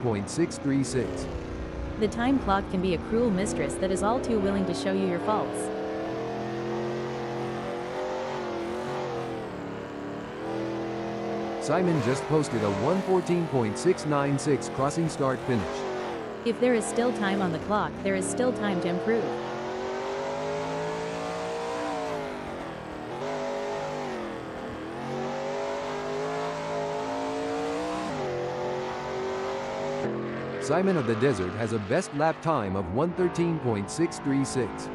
113.636. The time clock can be a cruel mistress that is all too willing to show you your faults. Simon just posted a 114.696 crossing start finish. If there is still time on the clock, there is still time to improve. Simon of the Desert has a best lap time of 113.636.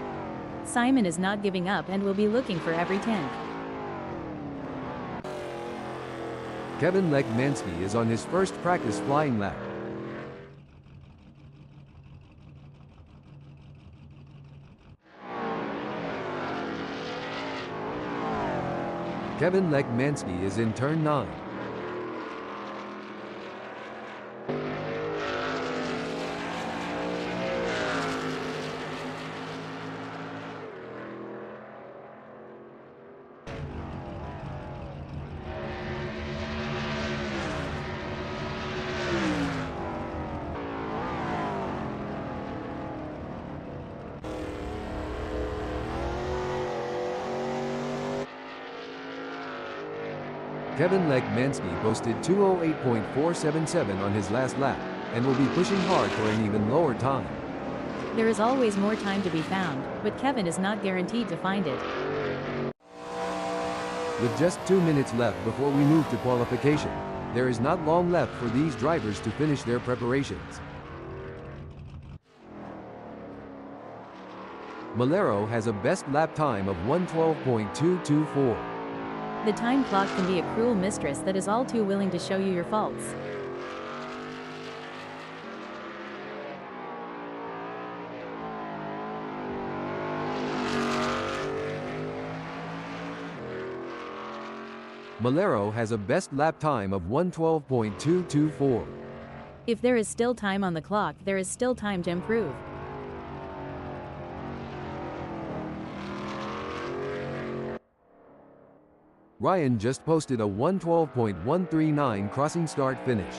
Simon is not giving up and will be looking for every 10th. Kevin Lekmansky is on his first practice flying lap. Kevin Lekmansky is in turn 9. Kevin Lekmansky posted 2:08.477 on his last lap, and will be pushing hard for an even lower time. There is always more time to be found, but Kevin is not guaranteed to find it. With just 2 minutes left before we move to qualification, there is not long left for these drivers to finish their preparations. Malero has a best lap time of 112.224. The time clock can be a cruel mistress that is all too willing to show you your faults. Malero has a best lap time of 112.224. If there is still time on the clock, there is still time to improve. Ryan just posted a 112.139 crossing start finish.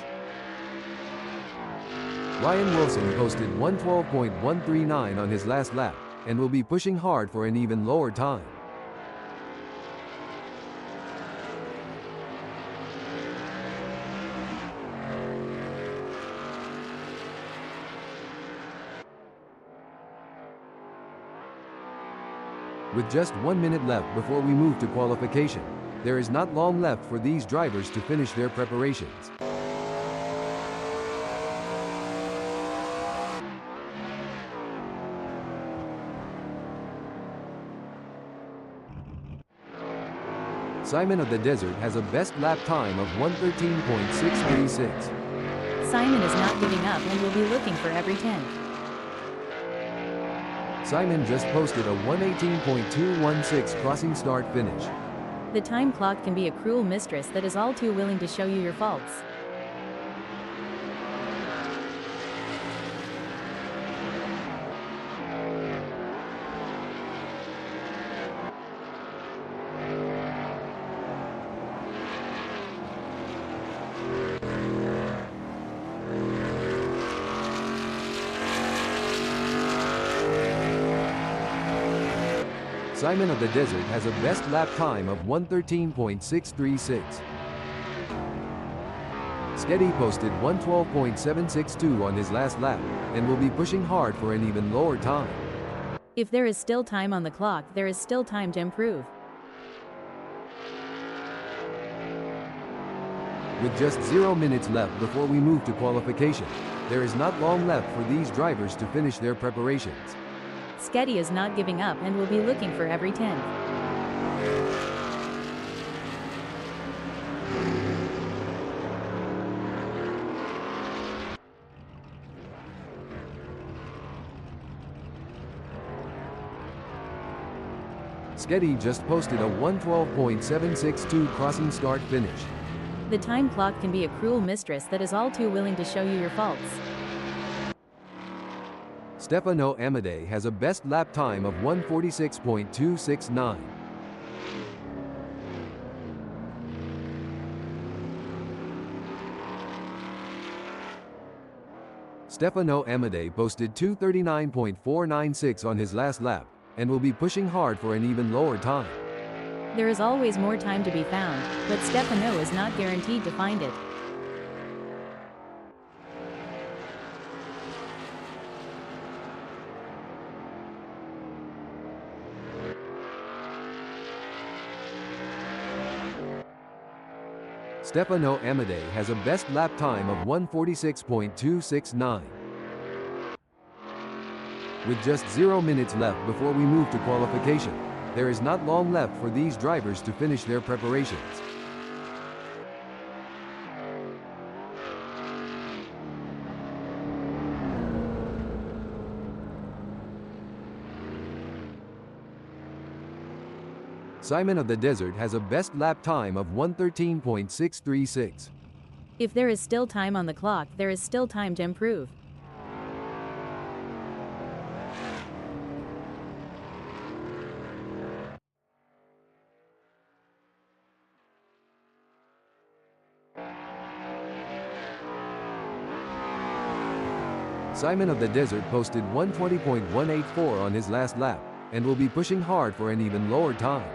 Ryan Wilson posted 112.139 on his last lap, and will be pushing hard for an even lower time. With just 1 minute left before we move to qualification, there is not long left for these drivers to finish their preparations. Simon of the Desert has a best lap time of 113.636. Simon is not giving up and will be looking for every 10th. Simon just posted a 118.216 crossing start finish. The time clock can be a cruel mistress that is all too willing to show you your faults. Simon of the Desert has a best lap time of 113.636. Sketty posted 112.762 on his last lap, and will be pushing hard for an even lower time. If there is still time on the clock, there is still time to improve. With just 0 minutes left before we move to qualification, there is not long left for these drivers to finish their preparations. Sketty is not giving up and will be looking for every 10th. Sketty just posted a 112.762 crossing start finish. The time clock can be a cruel mistress that is all too willing to show you your faults. Stefano Amadei has a best lap time of 146.269. Stefano Amadei posted 2:39.496 on his last lap, and will be pushing hard for an even lower time. There is always more time to be found, but Stefano is not guaranteed to find it. Stefano Amadei has a best lap time of 1:46.269. With just 0 minutes left before we move to qualification, there is not long left for these drivers to finish their preparations. Simon of the Desert has a best lap time of 1:13.636. If there is still time on the clock, there is still time to improve. Simon of the Desert posted 1:20.184 on his last lap, and will be pushing hard for an even lower time.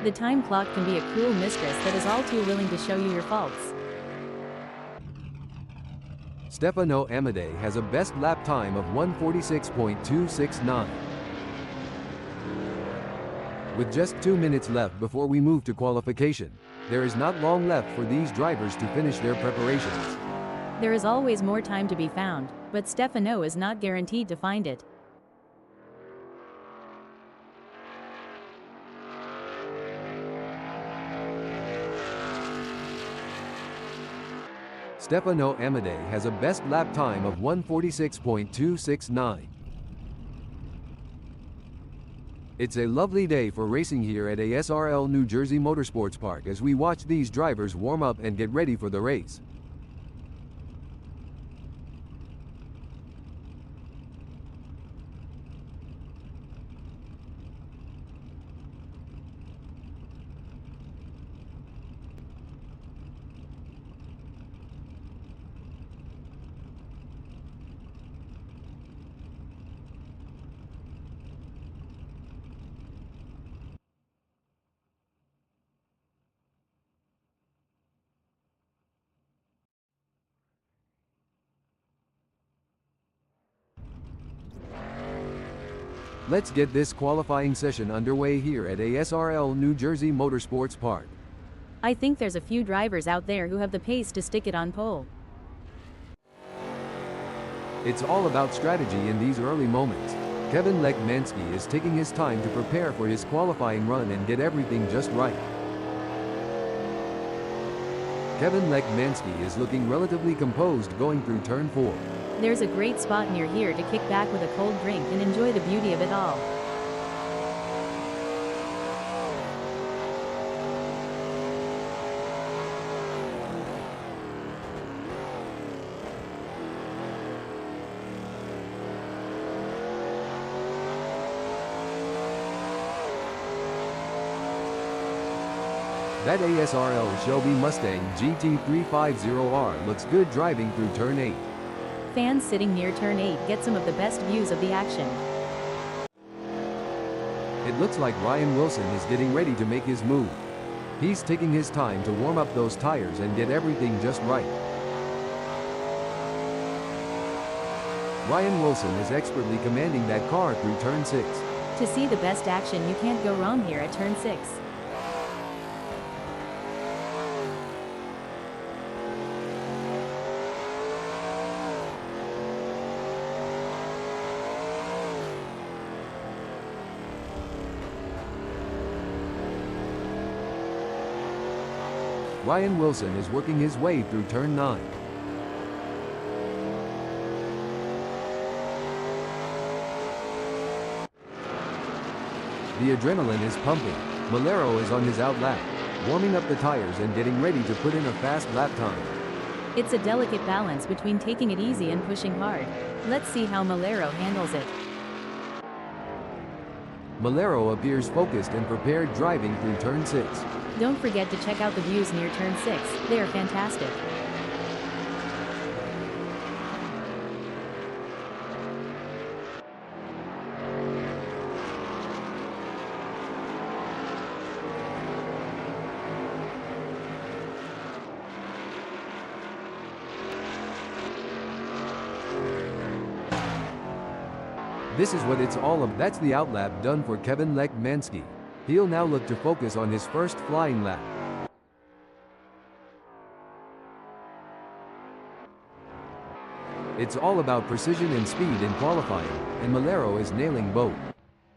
The time clock can be a cruel mistress that is all too willing to show you your faults. Stefano Amadei has a best lap time of 1:46.269. With just 2 minutes left before we move to qualification, there is not long left for these drivers to finish their preparations. There is always more time to be found, but Stefano is not guaranteed to find it. Stefano Amadei has a best lap time of 1:46.269. It's a lovely day for racing here at ASRL New Jersey Motorsports Park as we watch these drivers warm up and get ready for the race. Let's get this qualifying session underway here at ASRL New Jersey Motorsports Park. I think there's a few drivers out there who have the pace to stick it on pole. It's all about strategy in these early moments. Kevin Lekmansky is taking his time to prepare for his qualifying run and get everything just right. Kevin Lekmansky is looking relatively composed going through turn 4. There's a great spot near here to kick back with a cold drink and enjoy the beauty of it all. That ASRL Shelby Mustang GT350R looks good driving through turn 8. Fans sitting near turn 8 get some of the best views of the action. It looks like Ryan Wilson is getting ready to make his move. He's taking his time to warm up those tires and get everything just right. Ryan Wilson is expertly commanding that car through turn 6. To see the best action, you can't go wrong here at turn 6. Ryan Wilson is working his way through turn 9. The adrenaline is pumping. Malero is on his out lap, warming up the tires and getting ready to put in a fast lap time. It's a delicate balance between taking it easy and pushing hard. Let's see how Malero handles it. Malero appears focused and prepared driving through turn 6. Don't forget to check out the views near turn 6, they are fantastic. This is what it's all about. That's the outlap done for Kevin Lekmansky. He'll now look to focus on his first flying lap. It's all about precision and speed in qualifying, and Malero is nailing both.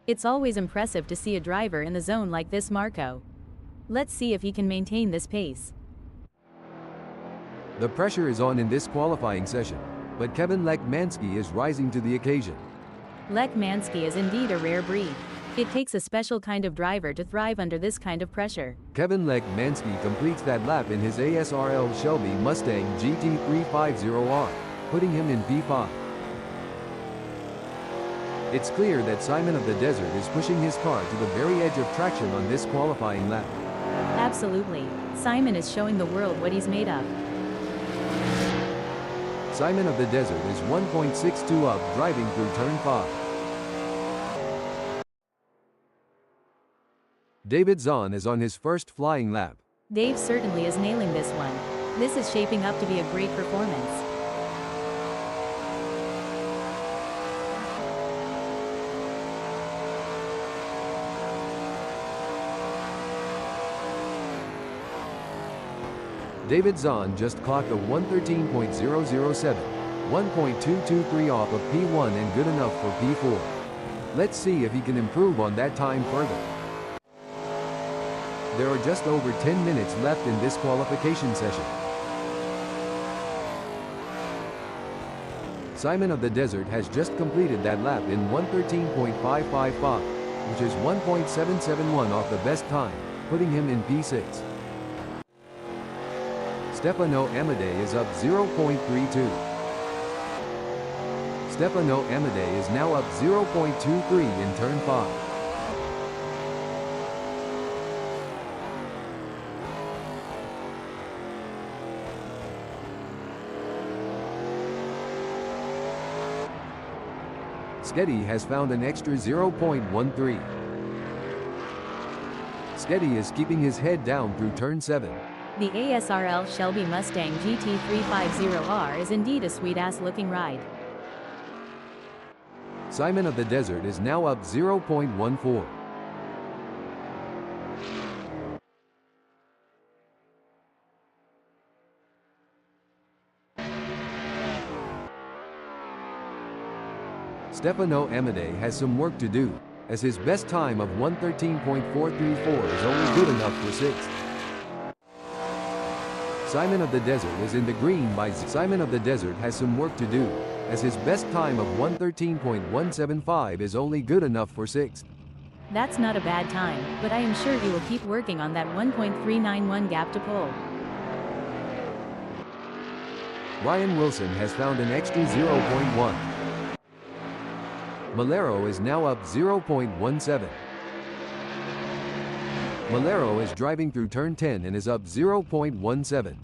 It's always impressive to see a driver in the zone like this, Marco. Let's see if he can maintain this pace. The pressure is on in this qualifying session, but Kevin Lekmansky is rising to the occasion. Lekmansky is indeed a rare breed. It takes a special kind of driver to thrive under this kind of pressure. Kevin Lekmansky completes that lap in his ASRL Shelby Mustang GT350R, putting him in P5. It's clear that Simon of the Desert is pushing his car to the very edge of traction on this qualifying lap. Absolutely. Simon is showing the world what he's made of. Simon of the Desert is 1.62 up driving through turn 5. David Zahn is on his first flying lap. Dave certainly is nailing this one. This is shaping up to be a great performance. David Zahn just clocked a 113.007, 1.223 off of P1 and good enough for P4. Let's see if he can improve on that time further. There are just over 10 minutes left in this qualification session. Simon of the Desert has just completed that lap in 113.555, which is 1.771 off the best time, putting him in P6. Stefano Amadei is up 0.32. Stefano Amadei is now up 0.23 in turn 5. Sketty has found an extra 0.13. Sketty is keeping his head down through turn 7. The ASRL Shelby Mustang GT350R is indeed a sweet-ass looking ride. Simon of the Desert is now up 0.14. Stefano Amadei has some work to do, as his best time of 113.434 is only good enough for 6th. Simon of the Desert is in the green by Simon of the Desert has some work to do, as his best time of 113.175 is only good enough for 6th. That's not a bad time, but I am sure he will keep working on that 1.391 gap to pole. Ryan Wilson has found an extra 0.1. Malero is now up 0.17. Malero is driving through turn 10 and is up 0.17.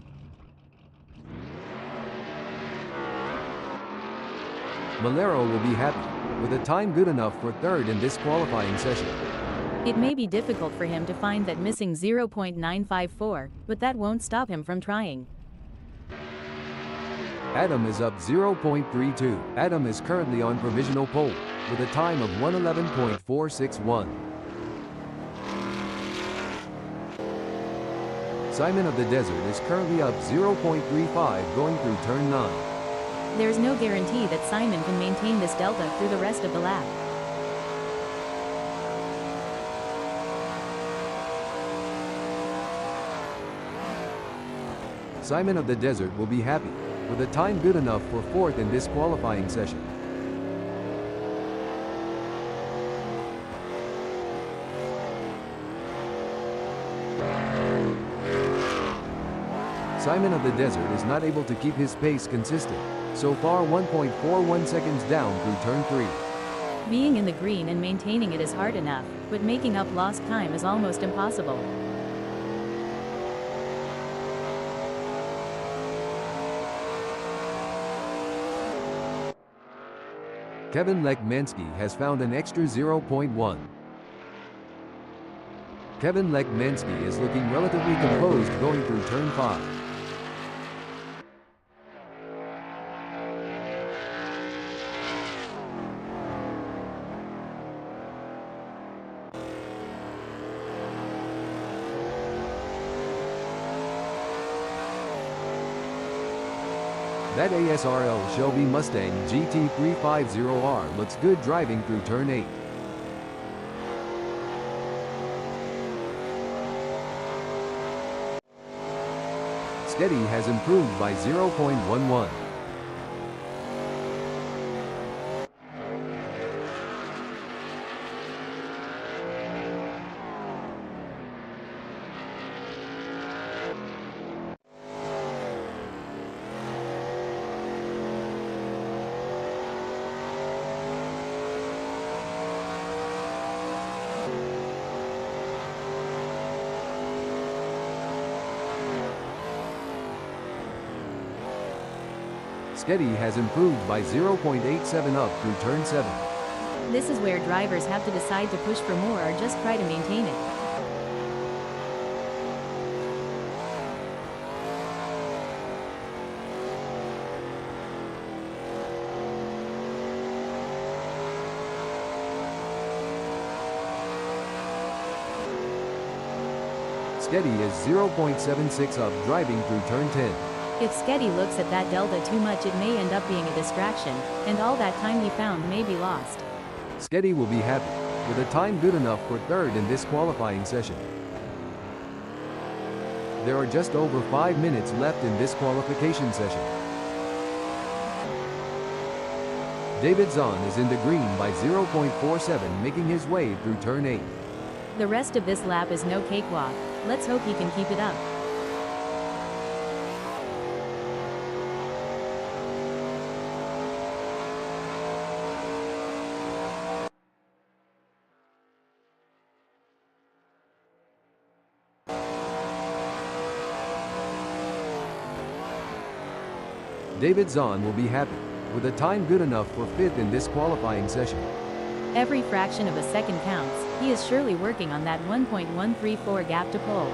Malero will be happy, with a time good enough for 3rd in this qualifying session. It may be difficult for him to find that missing 0.954, but that won't stop him from trying. Adam is up 0.32. Adam is currently on provisional pole, with a time of 111.461. Simon of the Desert is currently up 0.35 going through turn 9. There's no guarantee that Simon can maintain this delta through the rest of the lap. Simon of the Desert will be happy, with a time good enough for 4th in this qualifying session. Simon of the Desert is not able to keep his pace consistent, so far 1.41 seconds down through turn 3. Being in the green and maintaining it is hard enough, but making up lost time is almost impossible. Kevin Lekmansky has found an extra 0.1. Kevin Lekmansky is looking relatively composed going through turn 5. That ASRL Shelby Mustang GT350R looks good driving through turn 8. Steady has improved by 0.11. Steady has improved by 0.87 up through turn 7. This is where drivers have to decide to push for more or just try to maintain it. Steady is 0.76 up driving through turn 10. If Sketty looks at that delta too much, it may end up being a distraction, and all that time he found may be lost. Steady will be happy with a time good enough for third in this qualifying session. There are just over 5 minutes left in this qualification session. David Zahn is in the green by 0.47, making his way through turn 8. The rest of this lap is no cakewalk. Let's hope he can keep it up. David Zahn will be happy with a time good enough for 5th in this qualifying session. Every fraction of a second counts. He is surely working on that 1.134 gap to pole.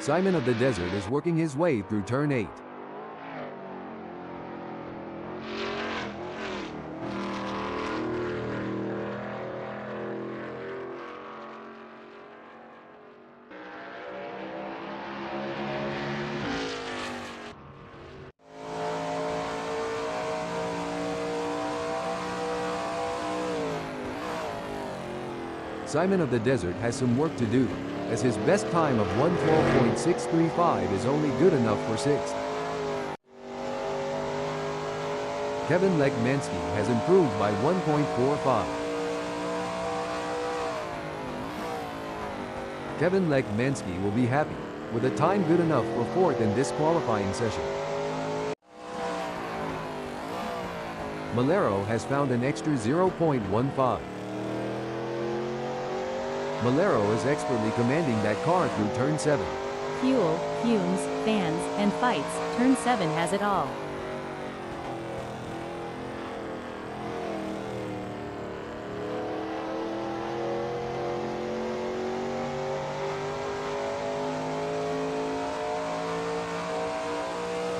Simon of the Desert is working his way through turn 8. Simon of the Desert has some work to do, as his best time of 1:12.635 is only good enough for 6th. Kevin Lekmansky has improved by 1.45. Kevin Lekmansky will be happy with a time good enough for 4th in this qualifying session. Malero has found an extra 0.15. Malero is expertly commanding that car through turn 7. Fuel, fumes, fans, and fights. Turn 7 has it all.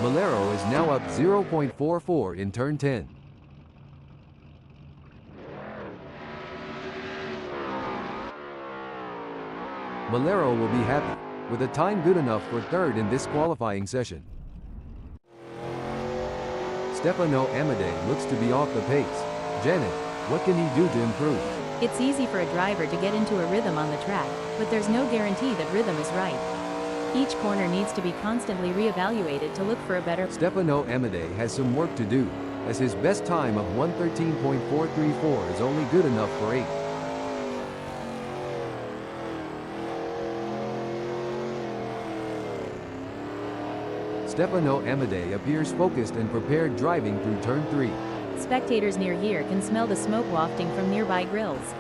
Malero is now up 0.44 in turn 10. Malero will be happy with a time good enough for 3rd in this qualifying session. Stefano Amadei looks to be off the pace. Janet, what can he do to improve? It's easy for a driver to get into a rhythm on the track, but there's no guarantee that rhythm is right. Each corner needs to be constantly re-evaluated to look for a better. Stefano Amadei has some work to do, as his best time of 1:13.434 is only good enough for 8th. Stefano Amadei appears focused and prepared driving through turn 3. Spectators near here can smell the smoke wafting from nearby grills.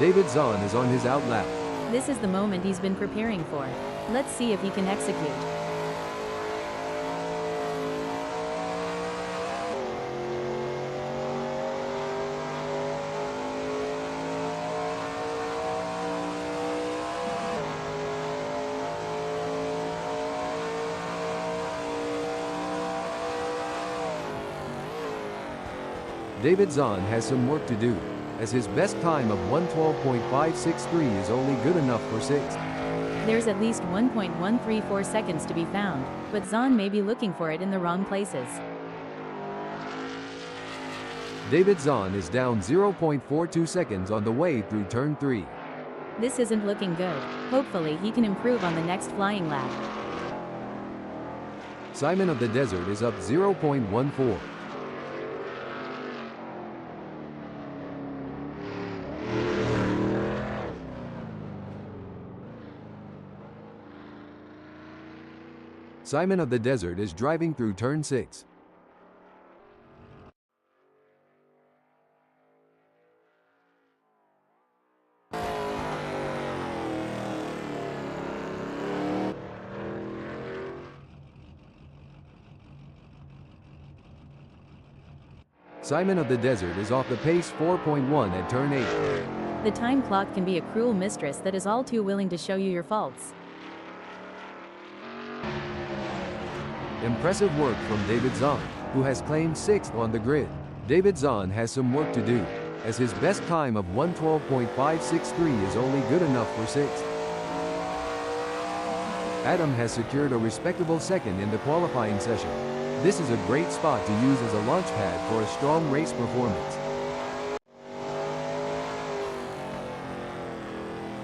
David Zahn is on his outlap. This is the moment he's been preparing for. Let's see if he can execute. David Zahn has some work to do, as his best time of 1:12.563 is only good enough for 6th. There's at least 1.134 seconds to be found, but Zahn may be looking for it in the wrong places. David Zahn is down 0.42 seconds on the way through turn 3. This isn't looking good. Hopefully he can improve on the next flying lap. Simon of the Desert is up 0.14. Simon of the Desert is driving through turn 6. Simon of the Desert is off the pace 4.1 at turn 8. The time clock can be a cruel mistress that is all too willing to show you your faults. Impressive work from David Zahn, who has claimed 6th on the grid. David Zahn has some work to do, as his best time of 1:12.563 is only good enough for 6th. Adam has secured a respectable 2nd in the qualifying session. This is a great spot to use as a launchpad for a strong race performance.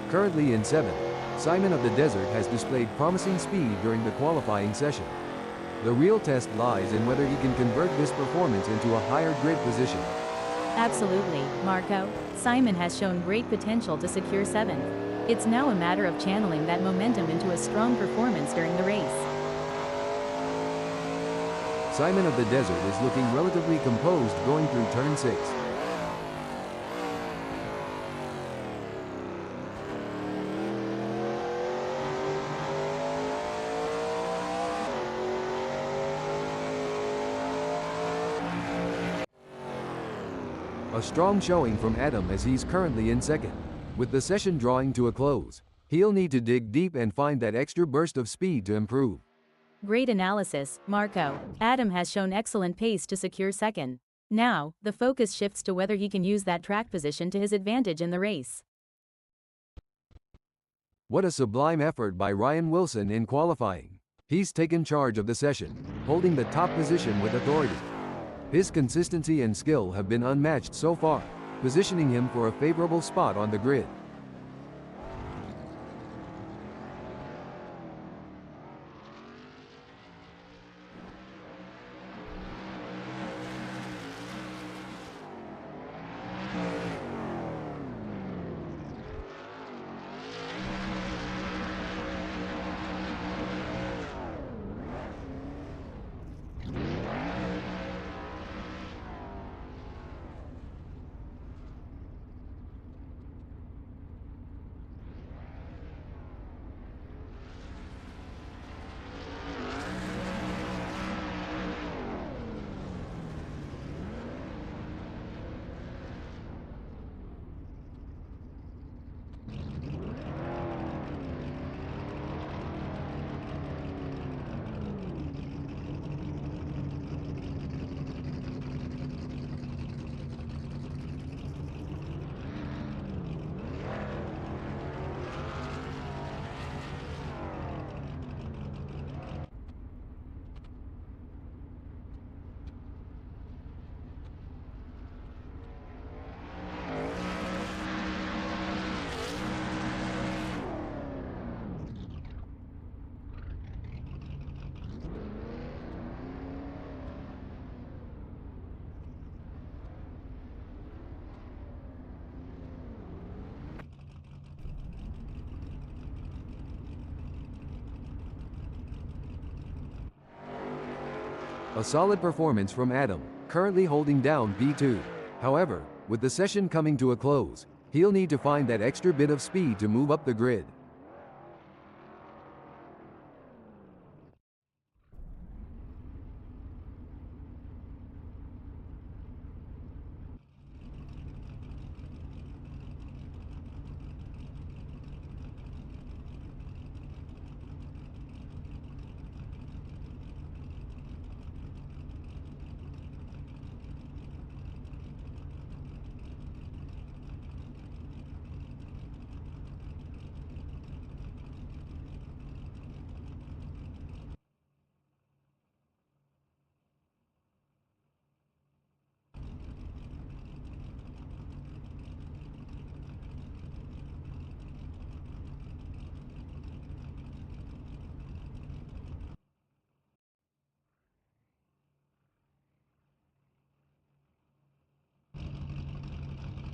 Currently in 7th, Simon of the Desert has displayed promising speed during the qualifying session. The real test lies in whether he can convert this performance into a higher grid position. Absolutely, Marco. Simon has shown great potential to secure 7th. It's now a matter of channeling that momentum into a strong performance during the race. Simon of the Desert is looking relatively composed going through turn 6. A strong showing from Adam as he's currently in 2nd. With the session drawing to a close, he'll need to dig deep and find that extra burst of speed to improve. Great analysis, Marco. Adam has shown excellent pace to secure 2nd. Now, the focus shifts to whether he can use that track position to his advantage in the race. What a sublime effort by Ryan Wilson in qualifying. He's taken charge of the session, holding the top position with authority. His consistency and skill have been unmatched so far, positioning him for a favorable spot on the grid. A solid performance from Adam, currently holding down P2. However, with the session coming to a close, he'll need to find that extra bit of speed to move up the grid.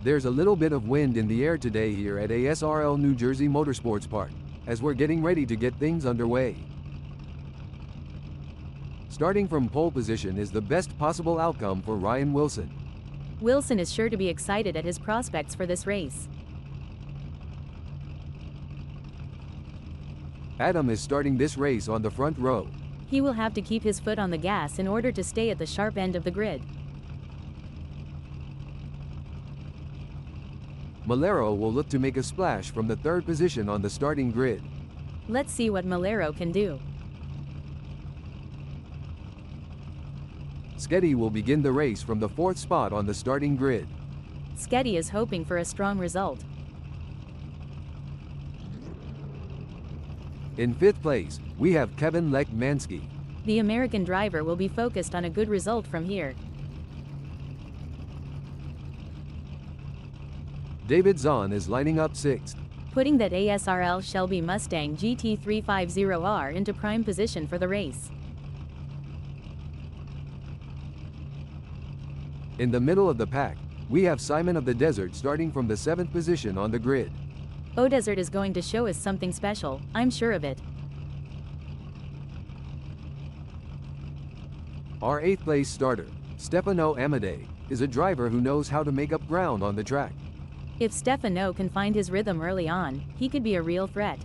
There's a little bit of wind in the air today here at ASRL New Jersey Motorsports Park, as we're getting ready to get things underway. Starting from pole position is the best possible outcome for Ryan Wilson. Wilson is sure to be excited at his prospects for this race. Adam is starting this race on the front row. He will have to keep his foot on the gas in order to stay at the sharp end of the grid. Malero will look to make a splash from the third position on the starting grid. Let's see what Malero can do. Skeddy will begin the race from the fourth spot on the starting grid. Skeddy is hoping for a strong result. In fifth place, we have Kevin Lekmanski. The American driver will be focused on a good result from here. David Zahn is lining up sixth. Putting that ASRL Shelby Mustang GT350R into prime position for the race. In the middle of the pack, we have Simon of the Desert starting from the seventh position on the grid. Desert is going to show us something special, I'm sure of it. Our eighth place starter, Stefano Amadei, is a driver who knows how to make up ground on the track. If Stefano can find his rhythm early on, he could be a real threat.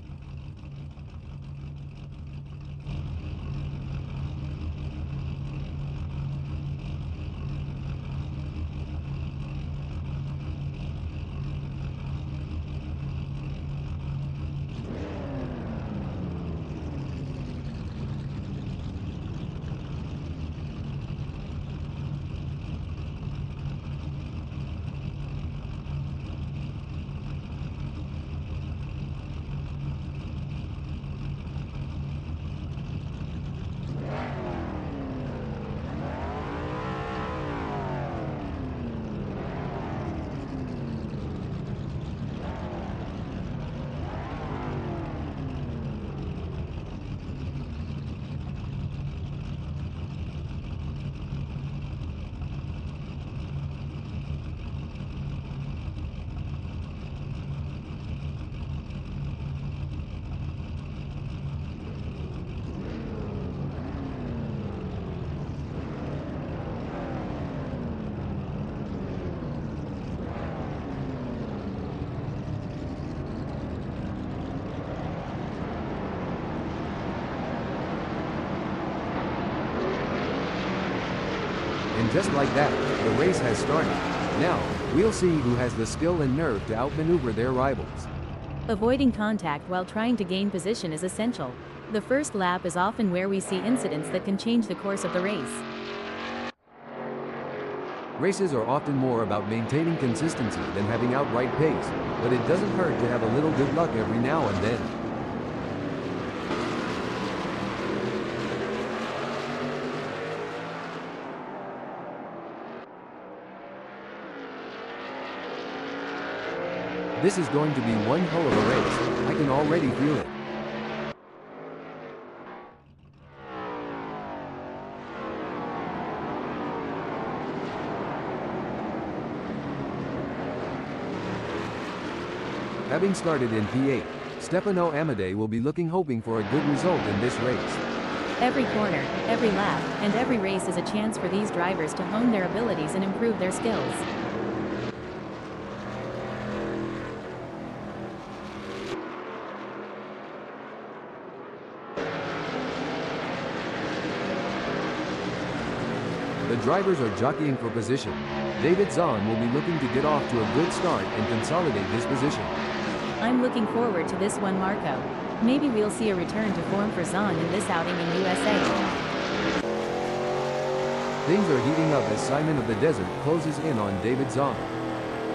And just like that, the race has started. Now, we'll see who has the skill and nerve to outmaneuver their rivals. Avoiding contact while trying to gain position is essential. The first lap is often where we see incidents that can change the course of the race. Races are often more about maintaining consistency than having outright pace, but it doesn't hurt to have a little good luck every now and then. This is going to be one hell of a race. I can already feel it. Having started in P8, Stefano Amadei will be hoping for a good result in this race. Every corner, every lap, and every race is a chance for these drivers to hone their abilities and improve their skills. The drivers are jockeying for position. David Zahn will be looking to get off to a good start and consolidate his position. I'm looking forward to this one, Marco. Maybe we'll see a return to form for Zahn in this outing in USA. Things are heating up as Simon of the Desert closes in on David Zahn.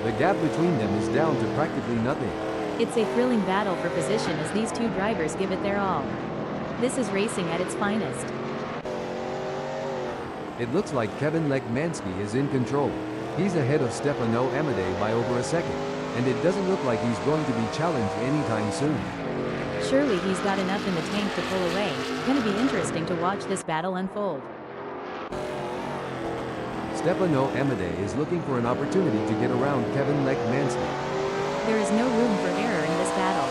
The gap between them is down to practically nothing. It's a thrilling battle for position as these two drivers give it their all. This is racing at its finest. It looks like Kevin Lekmanski is in control. He's ahead of Stefano Amadei by over a second, and it doesn't look like he's going to be challenged anytime soon. Surely he's got enough in the tank to pull away. Gonna be interesting to watch this battle unfold. Stefano Amadei is looking for an opportunity to get around Kevin Lekmansky. There is no room for error in this battle.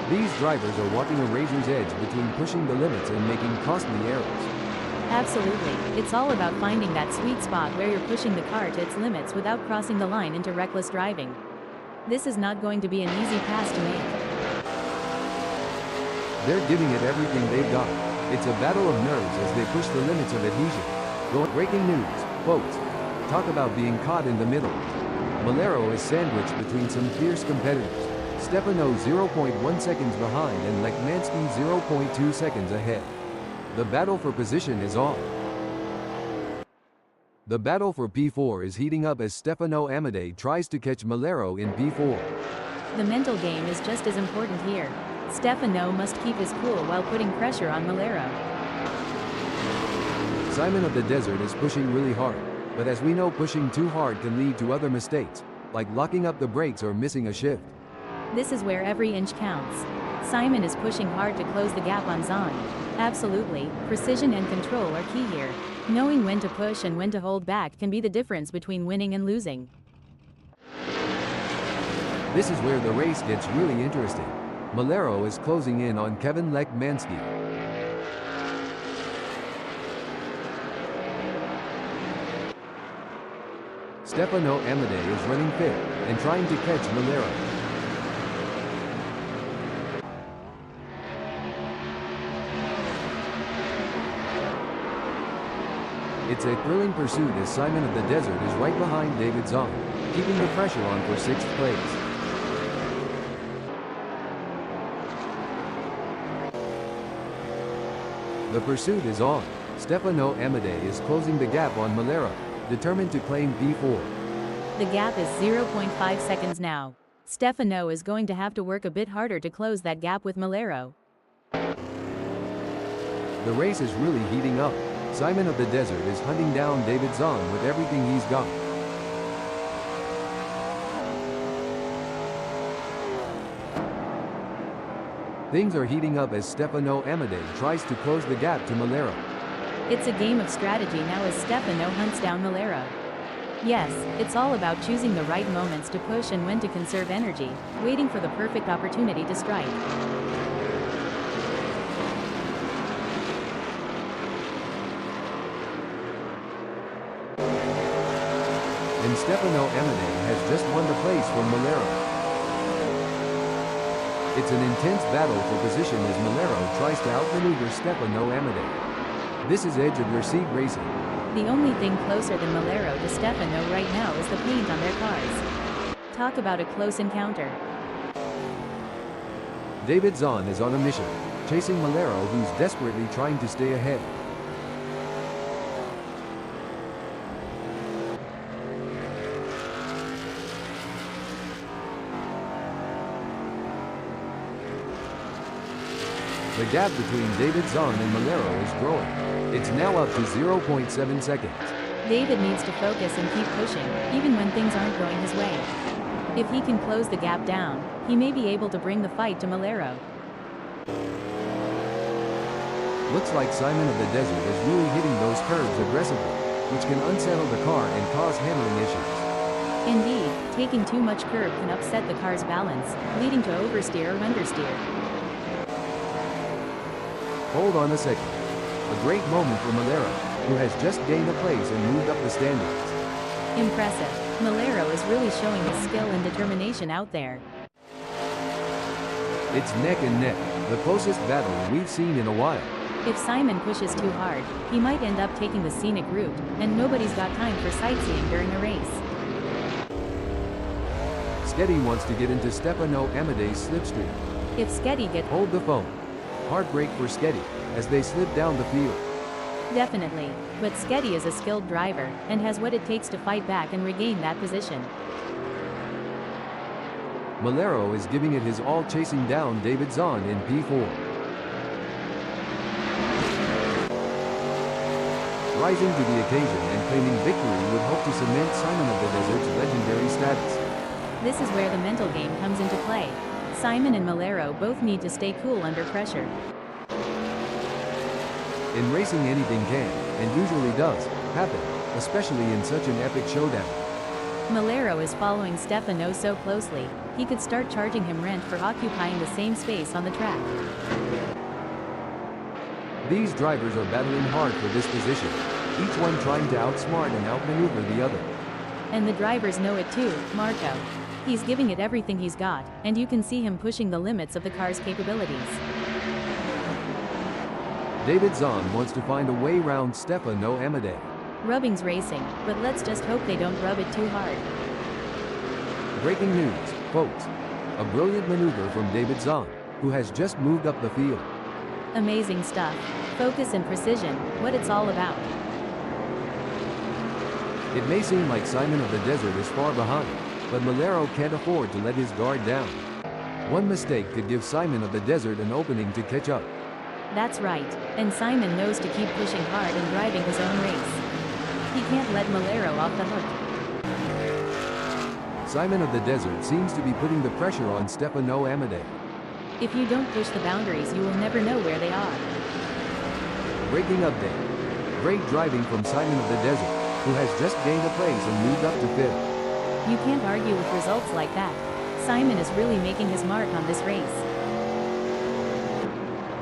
These drivers are walking a razor's edge between pushing the limits and making costly errors. Absolutely, it's all about finding that sweet spot where you're pushing the car to its limits without crossing the line into reckless driving. This is not going to be an easy pass to make. They're giving it everything they've got. It's a battle of nerves as they push the limits of adhesion. Breaking news, folks. Talk about being caught in the middle. Malero is sandwiched between some fierce competitors. Stefano 0.1 seconds behind and Lekmansky 0.2 seconds ahead. The battle for position is on. The battle for P4 is heating up as Stefano Amadei tries to catch Malero in P4. The mental game is just as important here. Stefano must keep his cool while putting pressure on Malero. Simon of the Desert is pushing really hard, but as we know, pushing too hard can lead to other mistakes, like locking up the brakes or missing a shift. This is where every inch counts. Simon is pushing hard to close the gap on Zahn. Absolutely, precision and control are key here. Knowing when to push and when to hold back can be the difference between winning and losing. This is where the race gets really interesting. Malero is closing in on Kevin Lekmansky. Stefano Amadei is running fifth and trying to catch Malero. It's a thrilling pursuit as Simon of the Desert is right behind David Zahn, keeping the pressure on for 6th place. The pursuit is on. Stefano Amadei is closing the gap on Malero, determined to claim P4. The gap is 0.5 seconds now. Stefano is going to have to work a bit harder to close that gap with Malero. The race is really heating up. Simon of the Desert is hunting down David Zahn with everything he's got. Things are heating up as Stefano Amadei tries to close the gap to Malero. It's a game of strategy now as Stefano hunts down Malero. Yes, it's all about choosing the right moments to push and when to conserve energy, waiting for the perfect opportunity to strike. And Stefano Amadei has just won the place from Malero. It's an intense battle for position as Malero tries to outmaneuver Stefano Amadei. This is edge of your seat racing. The only thing closer than Malero to Stefano right now is the paint on their cars. Talk about a close encounter. David Zahn is on a mission, chasing Malero who's desperately trying to stay ahead. The gap between David Zahn and Malero is growing. It's now up to 0.7 seconds. David needs to focus and keep pushing, even when things aren't going his way. If he can close the gap down, he may be able to bring the fight to Malero. Looks like Simon of the Desert is really hitting those curves aggressively, which can unsettle the car and cause handling issues. Indeed, taking too much curb can upset the car's balance, leading to oversteer or understeer. Hold on a second. A great moment for Malero, who has just gained a place and moved up the standings. Impressive. Malero is really showing his skill and determination out there. It's neck and neck, the closest battle we've seen in a while. If Simon pushes too hard, he might end up taking the scenic route, and nobody's got time for sightseeing during a race. Sketty wants to get into Stefano Amadei's slipstream. If Sketty gets... Hold the phone. Hard break for Sketty, as they slip down the field. Definitely, but Sketty is a skilled driver, and has what it takes to fight back and regain that position. Malero is giving it his all chasing down David Zahn in P4. Rising to the occasion and claiming victory would hope to cement Simon of the Desert's legendary status. This is where the mental game comes into play. Simon and Malero both need to stay cool under pressure. In racing anything can, and usually does, happen, especially in such an epic showdown. Malero is following Stefano so closely, he could start charging him rent for occupying the same space on the track. These drivers are battling hard for this position, each one trying to outsmart and outmaneuver the other. And the drivers know it too, Marco. He's giving it everything he's got, and you can see him pushing the limits of the car's capabilities. David Zahn wants to find a way round Stefano Amadei. Rubbing's racing, but let's just hope they don't rub it too hard. Breaking news, folks. A brilliant maneuver from David Zahn, who has just moved up the field. Amazing stuff. Focus and precision, what it's all about. It may seem like Simon of the Desert is far behind, but Malero can't afford to let his guard down. One mistake could give Simon of the Desert an opening to catch up. That's right, and Simon knows to keep pushing hard and driving his own race. He can't let Malero off the hook. Simon of the Desert seems to be putting the pressure on Stefano Amadei. If you don't push the boundaries, you will never know where they are. Breaking update. Great driving from Simon of the Desert, who has just gained a place and moved up to 5th. You can't argue with results like that. Simon is really making his mark on this race.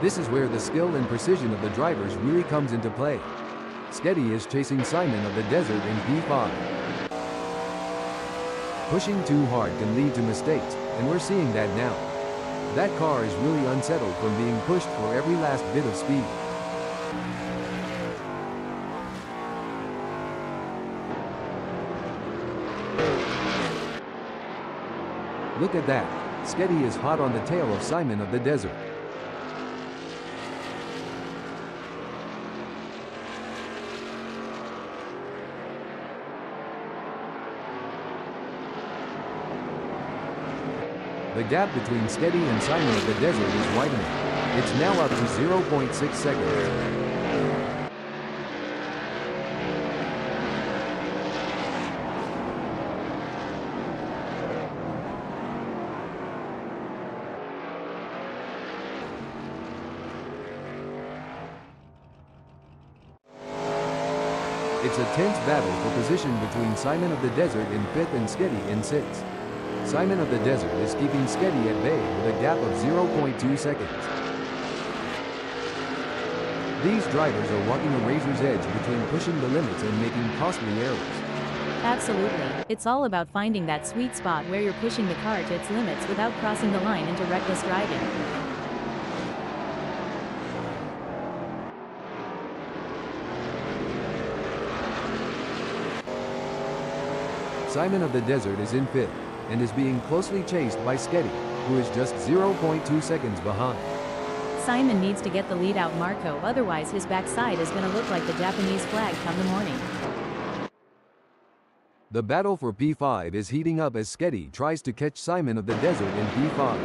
This is where the skill and precision of the drivers really comes into play. Sketty is chasing Simon of the Desert in P5. Pushing too hard can lead to mistakes, and we're seeing that now. That car is really unsettled from being pushed for every last bit of speed. Look at that. Sketty is hot on the tail of Simon of the Desert. The gap between Sketty and Simon of the Desert is widening. It's now up to 0.6 seconds. It's a tense battle for position between Simon of the Desert in 5th and Sketty in 6th. Simon of the Desert is keeping Sketty at bay with a gap of 0.2 seconds. These drivers are walking a razor's edge between pushing the limits and making costly errors. Absolutely, it's all about finding that sweet spot where you're pushing the car to its limits without crossing the line into reckless driving. Simon of the Desert is in 5th, and is being closely chased by Sketty, who is just 0.2 seconds behind. Simon needs to get the lead out Marco, otherwise his backside is gonna look like the Japanese flag come the morning. The battle for P5 is heating up as Sketty tries to catch Simon of the Desert in P5.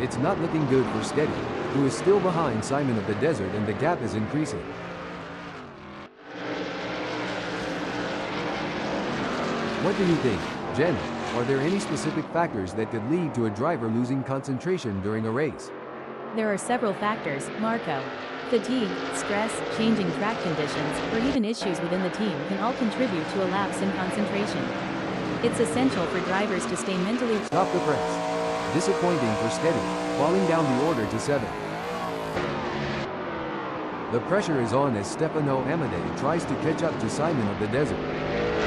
It's not looking good for Sketty, who is still behind Simon of the Desert, and the gap is increasing. What do you think, Jen? Are there any specific factors that could lead to a driver losing concentration during a race? There are several factors, Marco. Fatigue, stress, changing track conditions, or even issues within the team can all contribute to a lapse in concentration. It's essential for drivers to stay mentally... Stop the press. Disappointing for Sketty, falling down the order to 7th. The pressure is on as Stefano Amadei tries to catch up to Simon of the Desert.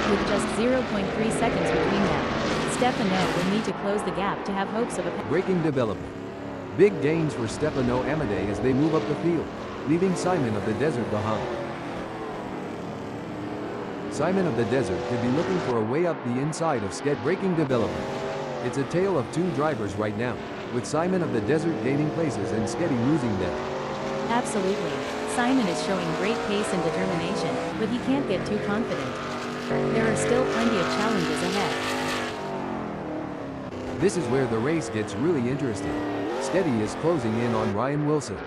With just 0.3 seconds between them, Stefano will need to close the gap to have hopes of a... Braking development. Big gains for Stefano Amadei as they move up the field, leaving Simon of the Desert behind. Simon of the Desert could be looking for a way up the inside of Sketty. Braking development. It's a tale of two drivers right now, with Simon of the Desert gaining places and Sketty losing them. Absolutely. Simon is showing great pace and determination, but he can't get too confident. There are still plenty of challenges ahead. This is where the race gets really interesting. Sketty is closing in on Ryan Wilson.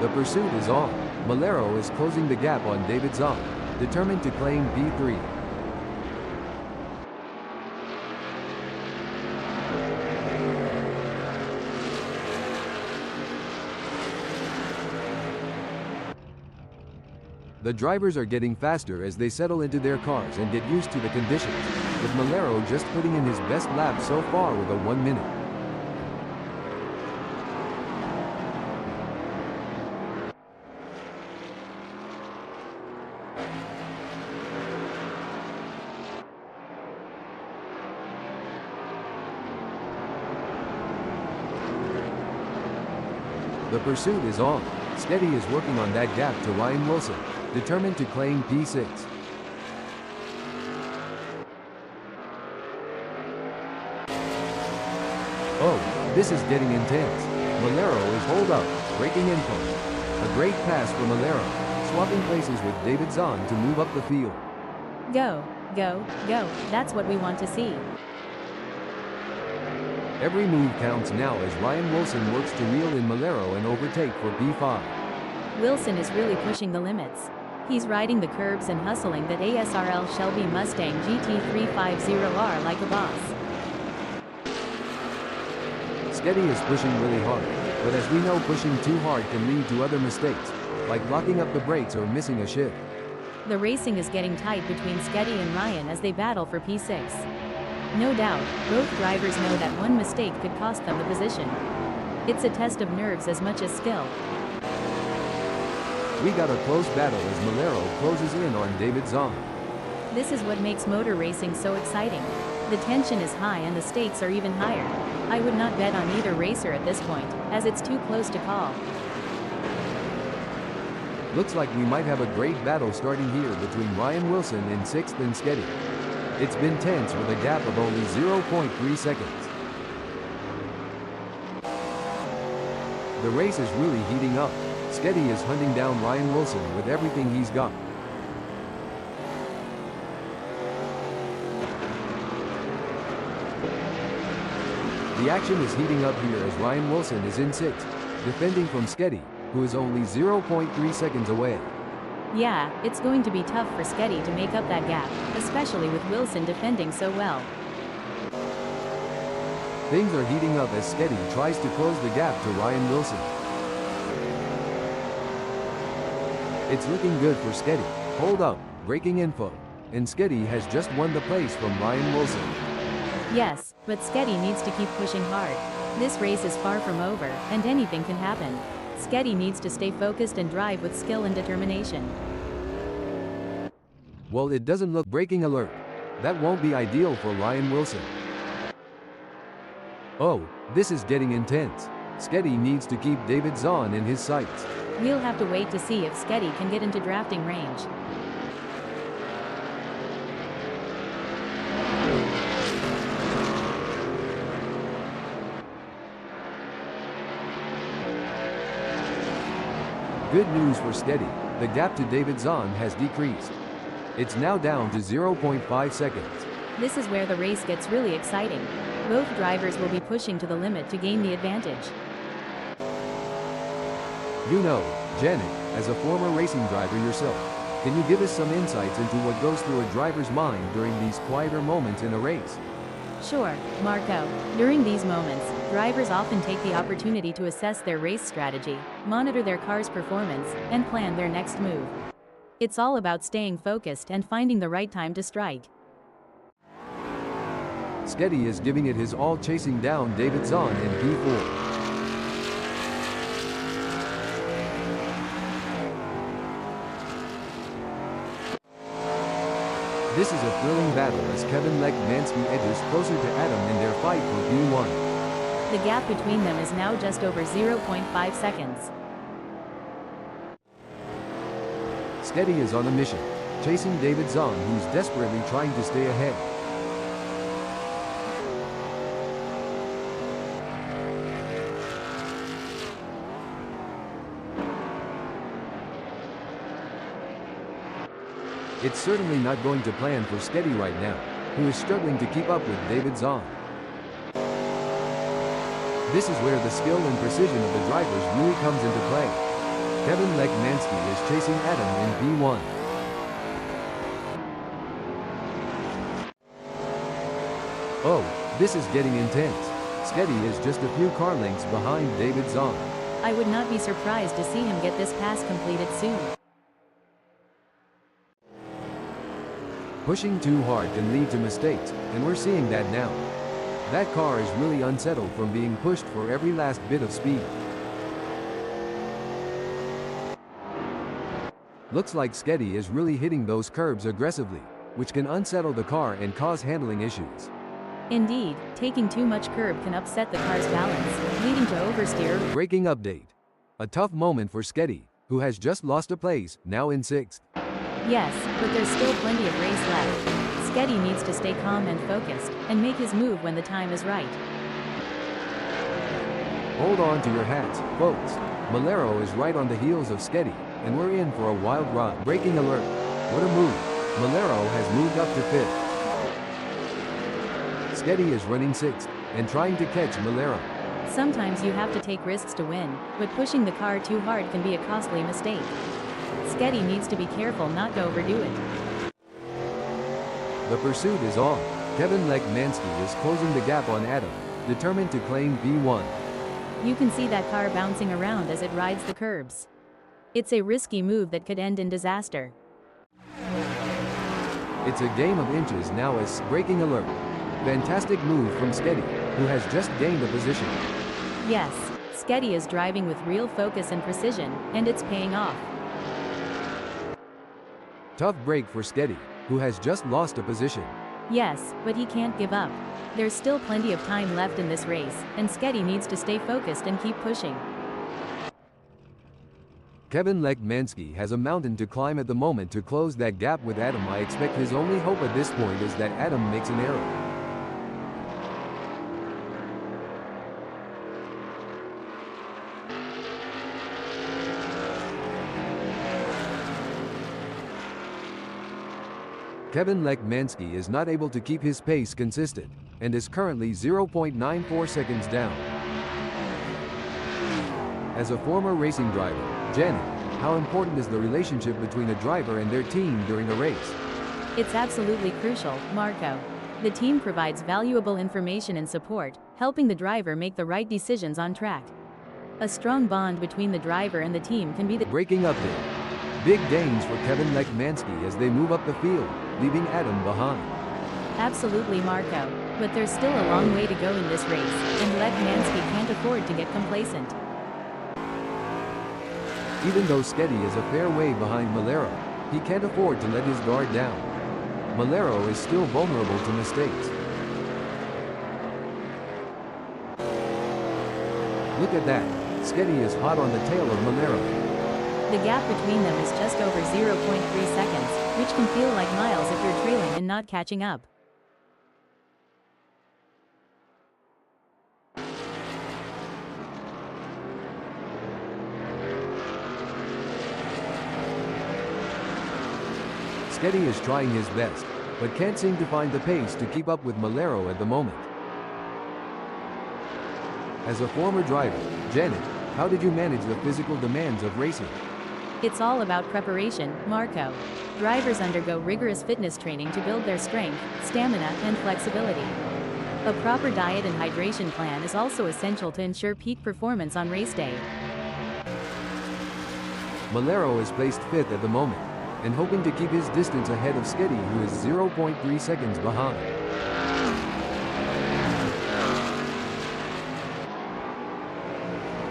The pursuit is on. Malero is closing the gap on David Zahn, determined to claim P3. The drivers are getting faster as they settle into their cars and get used to the conditions, with Malero just putting in his best lap so far with a 1 minute. The pursuit is on. Steady is working on that gap to Ryan Wilson, determined to claim P6. Oh, this is getting intense. Malero is holed up, breaking info. A great pass for Malero, swapping places with David Zahn to move up the field. Go, go, go, that's what we want to see. Every move counts now as Ryan Wilson works to reel in Malero and overtake for P5. Wilson is really pushing the limits. He's riding the curbs and hustling that ASRL Shelby Mustang GT350R like a boss. Steady is pushing really hard, but as we know, pushing too hard can lead to other mistakes, like locking up the brakes or missing a shift. The racing is getting tight between Steady and Ryan as they battle for P6. No doubt, both drivers know that one mistake could cost them the position. It's a test of nerves as much as skill. We got a close battle as Malero closes in on David Zahn. This is what makes motor racing so exciting. The tension is high and the stakes are even higher. I would not bet on either racer at this point, as it's too close to call. Looks like we might have a great battle starting here between Ryan Wilson in 6th and Steady. It's been tense with a gap of only 0.3 seconds. The race is really heating up. Steady is hunting down Ryan Wilson with everything he's got. The action is heating up here as Ryan Wilson is in 6th, defending from Steady, who is only 0.3 seconds away. Yeah, it's going to be tough for Steady to make up that gap, especially with Wilson defending so well. Things are heating up as Steady tries to close the gap to Ryan Wilson. It's looking good for Steady. Hold up, breaking info. And Steady has just won the place from Ryan Wilson. Yes, but Steady needs to keep pushing hard. This race is far from over, and anything can happen. Steady needs to stay focused and drive with skill and determination. Well, it doesn't look braking alert. That won't be ideal for Ryan Wilson. Oh, this is getting intense. Steady needs to keep David Zahn in his sights. We'll have to wait to see if Steady can get into drafting range. Good news for Steady. The gap to David Zahn has decreased. It's now down to 0.5 seconds. This is where the race gets really exciting. Both drivers will be pushing to the limit to gain the advantage. You know, Janet, as a former racing driver yourself, can you give us some insights into what goes through a driver's mind during these quieter moments in a race? Sure, Marco. During these moments, drivers often take the opportunity to assess their race strategy, monitor their car's performance, and plan their next move. It's all about staying focused and finding the right time to strike. Steady is giving it his all, chasing down David Zahn in P4. This is a thrilling battle as Kevin Lekmansky edges closer to Adam in their fight for P1. The gap between them is now just over 0.5 seconds. Steady is on a mission, chasing David Zahn, who's desperately trying to stay ahead. It's certainly not going to plan for Steady right now, who is struggling to keep up with David Zahn. This is where the skill and precision of the drivers really comes into play. Kevin Lekmansky is chasing Adam in P1. Oh, this is getting intense. Sketty is just a few car lengths behind David Zahn. I would not be surprised to see him get this pass completed soon. Pushing too hard can lead to mistakes, and we're seeing that now. That car is really unsettled from being pushed for every last bit of speed. Looks like Sketty is really hitting those curbs aggressively, which can unsettle the car and cause handling issues. Indeed, taking too much curb can upset the car's balance, leading to oversteer. Braking update. A tough moment for Sketty, who has just lost a place, now in 6th. Yes, but there's still plenty of race left. Sketty needs to stay calm and focused, and make his move when the time is right. Hold on to your hats, folks. Malero is right on the heels of Sketty, and we're in for a wild ride. Braking alert. What a move. Malero has moved up to 5th. Sketty is running 6th, and trying to catch Malero. Sometimes you have to take risks to win, but pushing the car too hard can be a costly mistake. Sketty needs to be careful not to overdo it. The pursuit is on. Kevin Lekmansky is closing the gap on Adam, determined to claim P1. You can see that car bouncing around as it rides the curbs. It's a risky move that could end in disaster. It's a game of inches now as braking alert. Fantastic move from Sketty, who has just gained a position. Yes, Sketty is driving with real focus and precision, and it's paying off. Tough break for Sketty, who has just lost a position. Yes, but he can't give up. There's still plenty of time left in this race, and Sketty needs to stay focused and keep pushing. Kevin Lekmansky has a mountain to climb at the moment to close that gap with Adam. I expect his only hope at this point is that Adam makes an error. Kevin Lekmansky is not able to keep his pace consistent, and is currently 0.94 seconds down. As a former racing driver, Janet, how important is the relationship between a driver and their team during a race? It's absolutely crucial, Marco. The team provides valuable information and support, helping the driver make the right decisions on track. A strong bond between the driver and the team can be the Braking update. Big gains for Kevin Lekmansky as they move up the field, leaving Adam behind. Absolutely, Marco. But there's still a long way to go in this race, and Lekmansky can't afford to get complacent. Even though Sketty is a fair way behind Malero, he can't afford to let his guard down. Malero is still vulnerable to mistakes. Look at that. Sketty is hot on the tail of Malero. The gap between them is just over 0.3 seconds, which can feel like miles if you're trailing and not catching up. Sketty is trying his best, but can't seem to find the pace to keep up with Malero at the moment. As a former driver, Janet, how did you manage the physical demands of racing? It's all about preparation, Marco. Drivers undergo rigorous fitness training to build their strength, stamina, and flexibility. A proper diet and hydration plan is also essential to ensure peak performance on race day. Malero is placed 5th at the moment, and hoping to keep his distance ahead of Sketty, who is 0.3 seconds behind.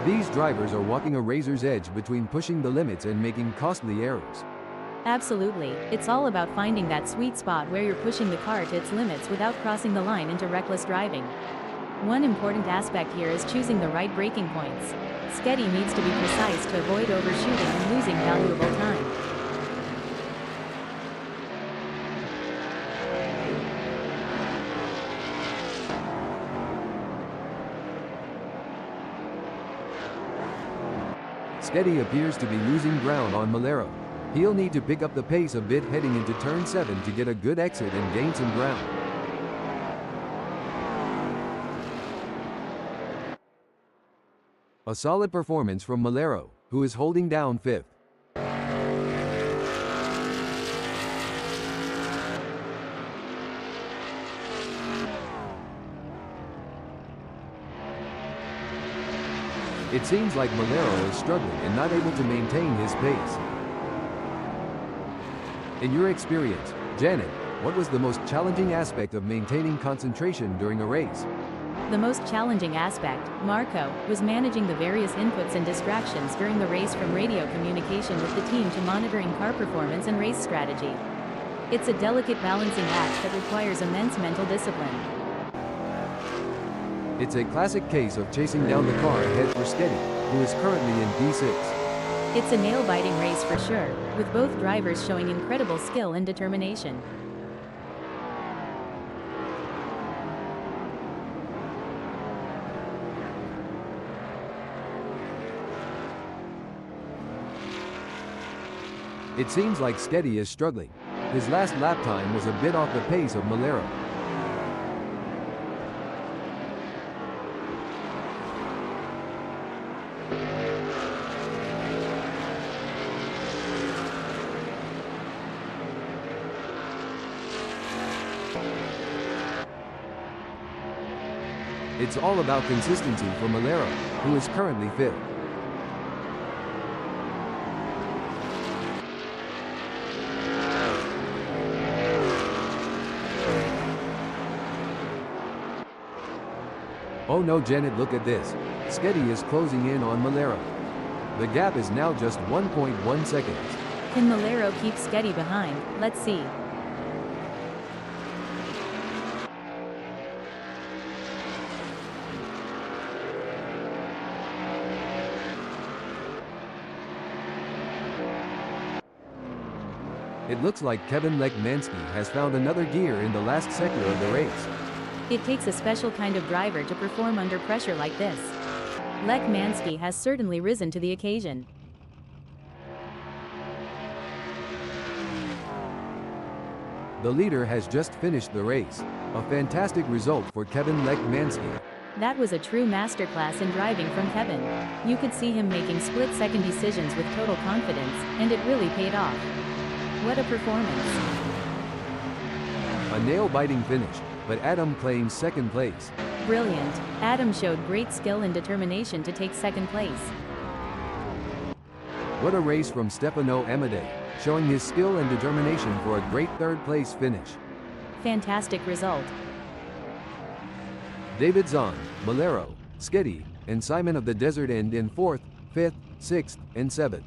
These drivers are walking a razor's edge between pushing the limits and making costly errors. Absolutely, it's all about finding that sweet spot where you're pushing the car to its limits without crossing the line into reckless driving. One important aspect here is choosing the right braking points. Sketty needs to be precise to avoid overshooting and losing valuable time. Sketty appears to be losing ground on Malero. He'll need to pick up the pace a bit heading into turn 7 to get a good exit and gain some ground. A solid performance from Malero, who is holding down 5th. It seems like Malero is struggling and not able to maintain his pace. In your experience, Janet, what was the most challenging aspect of maintaining concentration during a race? The most challenging aspect, Marco, was managing the various inputs and distractions during the race, from radio communication with the team to monitoring car performance and race strategy. It's a delicate balancing act that requires immense mental discipline. It's a classic case of chasing down the car ahead for Shelby, who is currently in P6. It's a nail-biting race for sure, with both drivers showing incredible skill and determination. It seems like Shelby is struggling. His last lap time was a bit off the pace of Malero. It's all about consistency for Malero, who is currently 5th. Oh no, Janet, look at this. Shelby is closing in on Malero. The gap is now just 1.1 seconds. Can Malero keep Shelby behind? Let's see. It looks like Kevin Lekmansky has found another gear in the last sector of the race. It takes a special kind of driver to perform under pressure like this. Lekmansky has certainly risen to the occasion. The leader has just finished the race. A fantastic result for Kevin Lekmansky. That was a true masterclass in driving from Kevin. You could see him making split-second decisions with total confidence, and it really paid off. What a performance. A nail-biting finish, but Adam claims second place. Brilliant. Adam showed great skill and determination to take second place. What a race from Stefano Amadei, showing his skill and determination for a great third-place finish. Fantastic result. David Zahn, Malero, Shelby, and Simon of the Desert end in 4th, 5th, 6th, and 7th.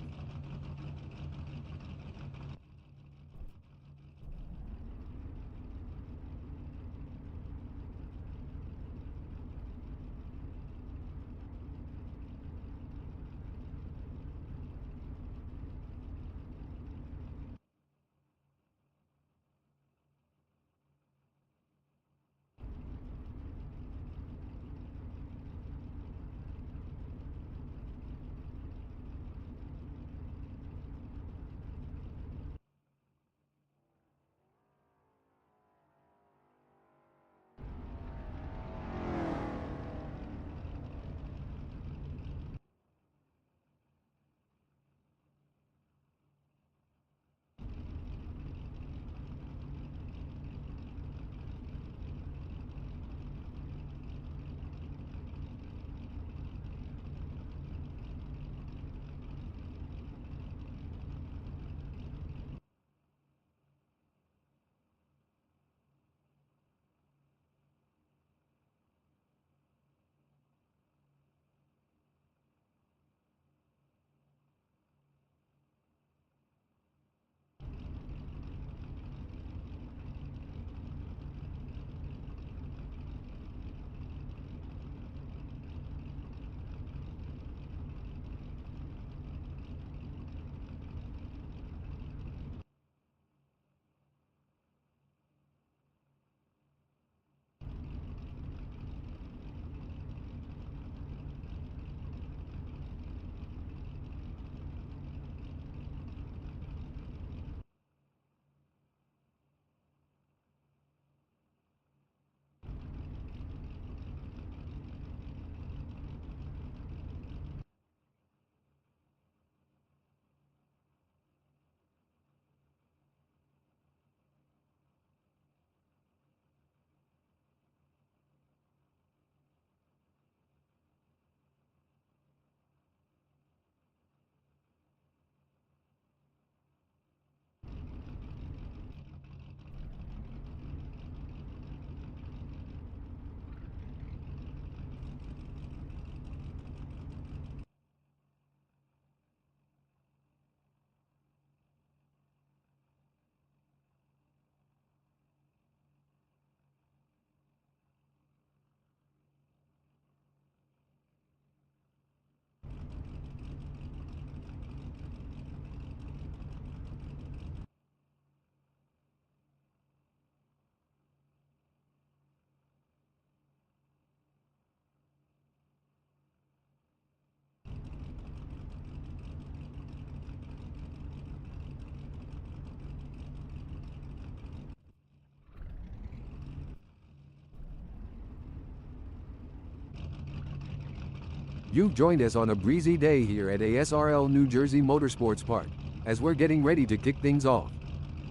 You've joined us on a breezy day here at ASRL New Jersey Motorsports Park, as we're getting ready to kick things off.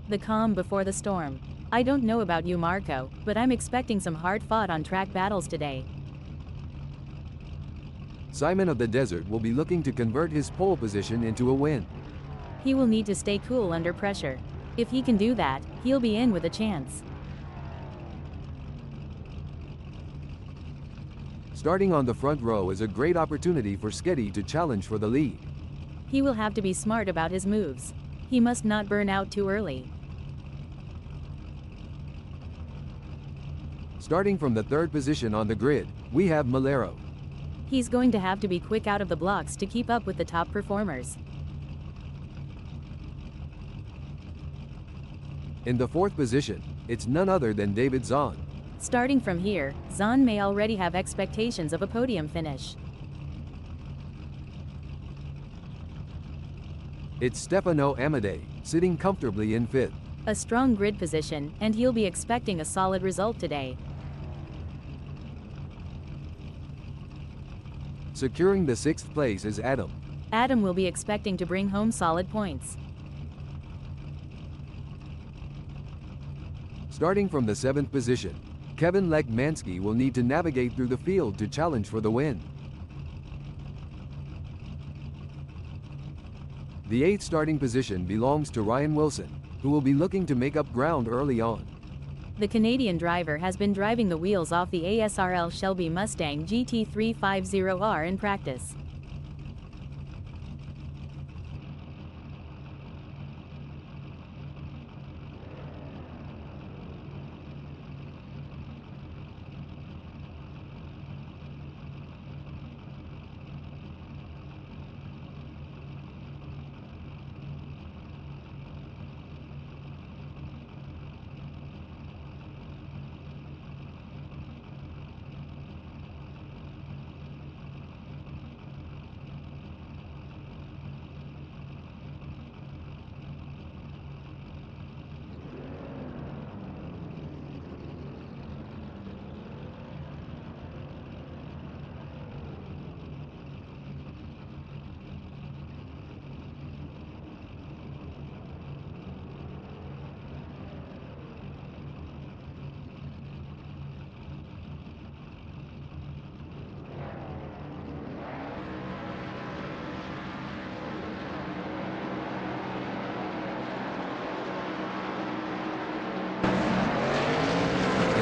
The calm before the storm. I don't know about you, Marco, but I'm expecting some hard-fought on-track battles today. Simon of the Desert will be looking to convert his pole position into a win. He will need to stay cool under pressure. If he can do that, he'll be in with a chance. Starting on the front row is a great opportunity for Shelby to challenge for the lead. He will have to be smart about his moves. He must not burn out too early. Starting from the third position on the grid, we have Malero. He's going to have to be quick out of the blocks to keep up with the top performers. In the fourth position, it's none other than David Zahn. Starting from here, Zahn may already have expectations of a podium finish. It's Stefano Amadei, sitting comfortably in fifth. A strong grid position, and he'll be expecting a solid result today. Securing the sixth place is Adam. Adam will be expecting to bring home solid points. Starting from the seventh position, Kevin Lekmansky will need to navigate through the field to challenge for the win. The eighth starting position belongs to Ryan Wilson, who will be looking to make up ground early on. The Canadian driver has been driving the wheels off the ASRL Shelby Mustang GT350R in practice.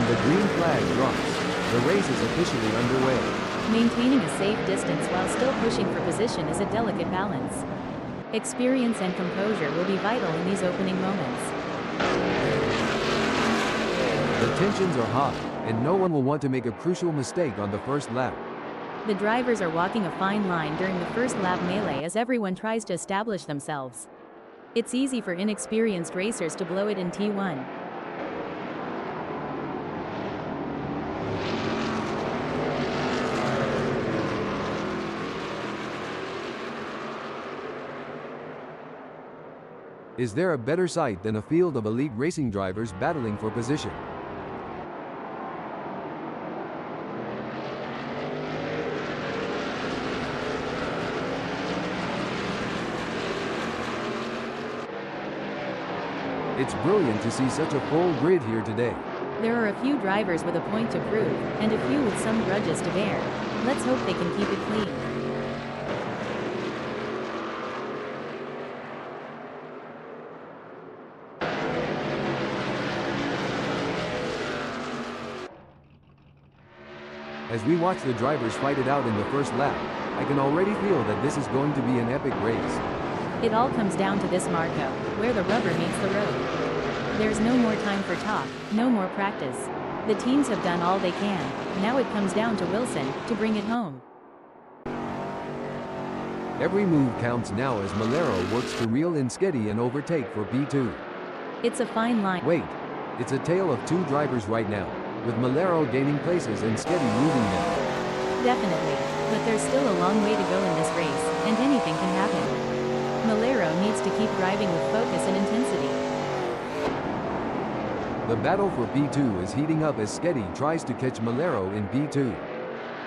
The green flag drops. The race is officially underway. Maintaining a safe distance while still pushing for position is a delicate balance. Experience and composure will be vital in these opening moments. The tensions are high, and no one will want to make a crucial mistake on the first lap. The drivers are walking a fine line during the first lap melee as everyone tries to establish themselves. It's easy for inexperienced racers to blow it in T1. Is there a better sight than a field of elite racing drivers battling for position? It's brilliant to see such a full grid here today. There are a few drivers with a point to prove, and a few with some grudges to bear. Let's hope they can keep it clean. As we watch the drivers fight it out in the first lap, I can already feel that this is going to be an epic race. It all comes down to this, Marco, where the rubber meets the road. There's no more time for talk, no more practice. The teams have done all they can, now it comes down to Wilson to bring it home. Every move counts now as Malero works to reel in Shelby and overtake for P2. It's a fine line. Wait, it's a tale of two drivers right now, with Malero gaining places and Shelby losing them. Definitely, but there's still a long way to go in this race, and anything can happen. Malero needs to keep driving with focus and intensity. The battle for P2 is heating up as Shelby tries to catch Malero in P2.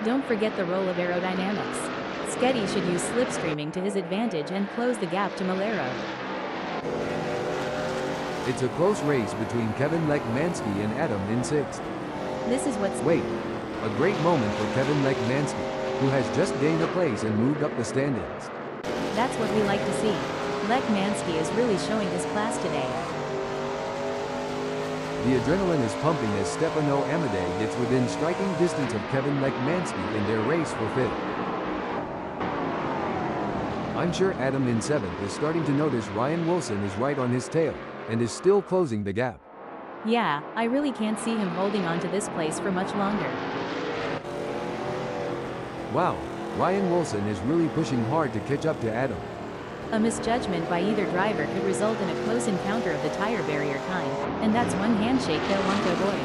Don't forget the role of aerodynamics. Skeddy should use slipstreaming to his advantage and close the gap to Malero. It's a close race between Kevin Lekmansky and Adam in 6th. This is what's... Wait, a great moment for Kevin Lekmansky, who has just gained a place and moved up the standings. That's what we like to see. Lekmansky is really showing his class today. The adrenaline is pumping as Stefano Amadei gets within striking distance of Kevin Lekmansky in their race for 5th. I'm sure Adam in 7th is starting to notice Ryan Wilson is right on his tail, and is still closing the gap. Yeah, I really can't see him holding on to this place for much longer. Wow, Ryan Wilson is really pushing hard to catch up to Adam. A misjudgment by either driver could result in a close encounter of the tire barrier kind, and that's one handshake they'll want to avoid.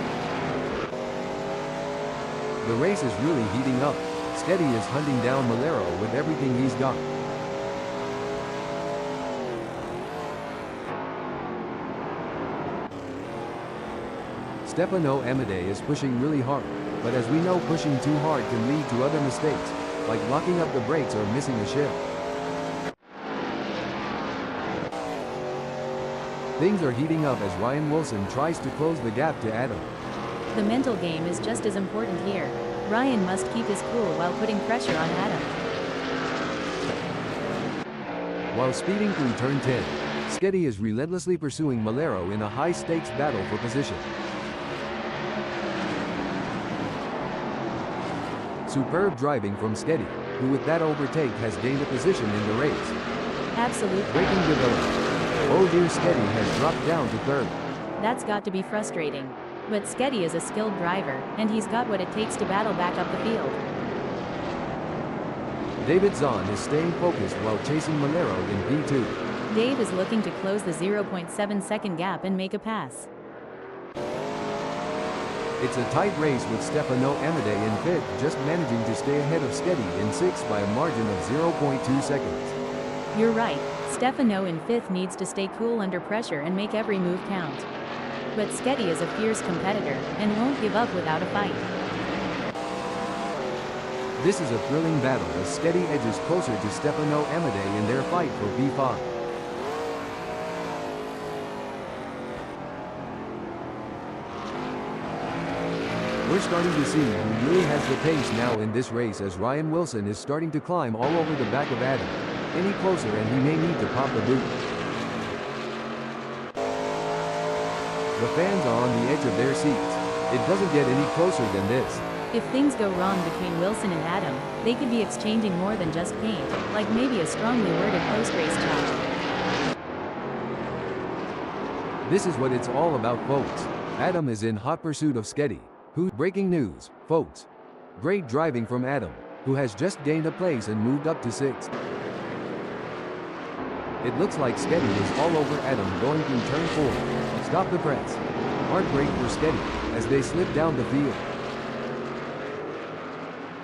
The race is really heating up. Skeddy is hunting down Malero with everything he's got. Stefano Amadei is pushing really hard, but as we know, pushing too hard can lead to other mistakes, like locking up the brakes or missing a shift. Things are heating up as Ryan Wilson tries to close the gap to Adam. The mental game is just as important here. Ryan must keep his cool while putting pressure on Adam. While speeding through turn 10, Skeddy is relentlessly pursuing Malero in a high-stakes battle for position. Superb driving from Skeddy, who with that overtake has gained a position in the race. Absolutely. Braking developed. Oh dear, Skeddy has dropped down to 3rd. That's got to be frustrating. But Skeddy is a skilled driver, and he's got what it takes to battle back up the field. David Zahn is staying focused while chasing Malero in P2. Dave is looking to close the 0.7-second gap and make a pass. It's a tight race with Stefano Amadei in 5th, just managing to stay ahead of Skeddy in 6th by a margin of 0.2 seconds. You're right, Stefano in 5th needs to stay cool under pressure and make every move count. But Skeddy is a fierce competitor, and won't give up without a fight. This is a thrilling battle as Skeddy edges closer to Stefano Amadei in their fight for P5. We're starting to see who really has the pace now in this race as Ryan Wilson is starting to climb all over the back of Adam. Any closer and he may need to pop the boot. The fans are on the edge of their seats. It doesn't get any closer than this. If things go wrong between Wilson and Adam, they could be exchanging more than just paint, like maybe a strongly worded post-race chat. This is what it's all about, folks. Adam is in hot pursuit of Skeddy. Breaking news, folks. Great driving from Adam, who has just gained a place and moved up to 6th. It looks like Skeddy is all over Adam going through turn 4. Stop the press. Heartbreak for Skeddy, as they slip down the field.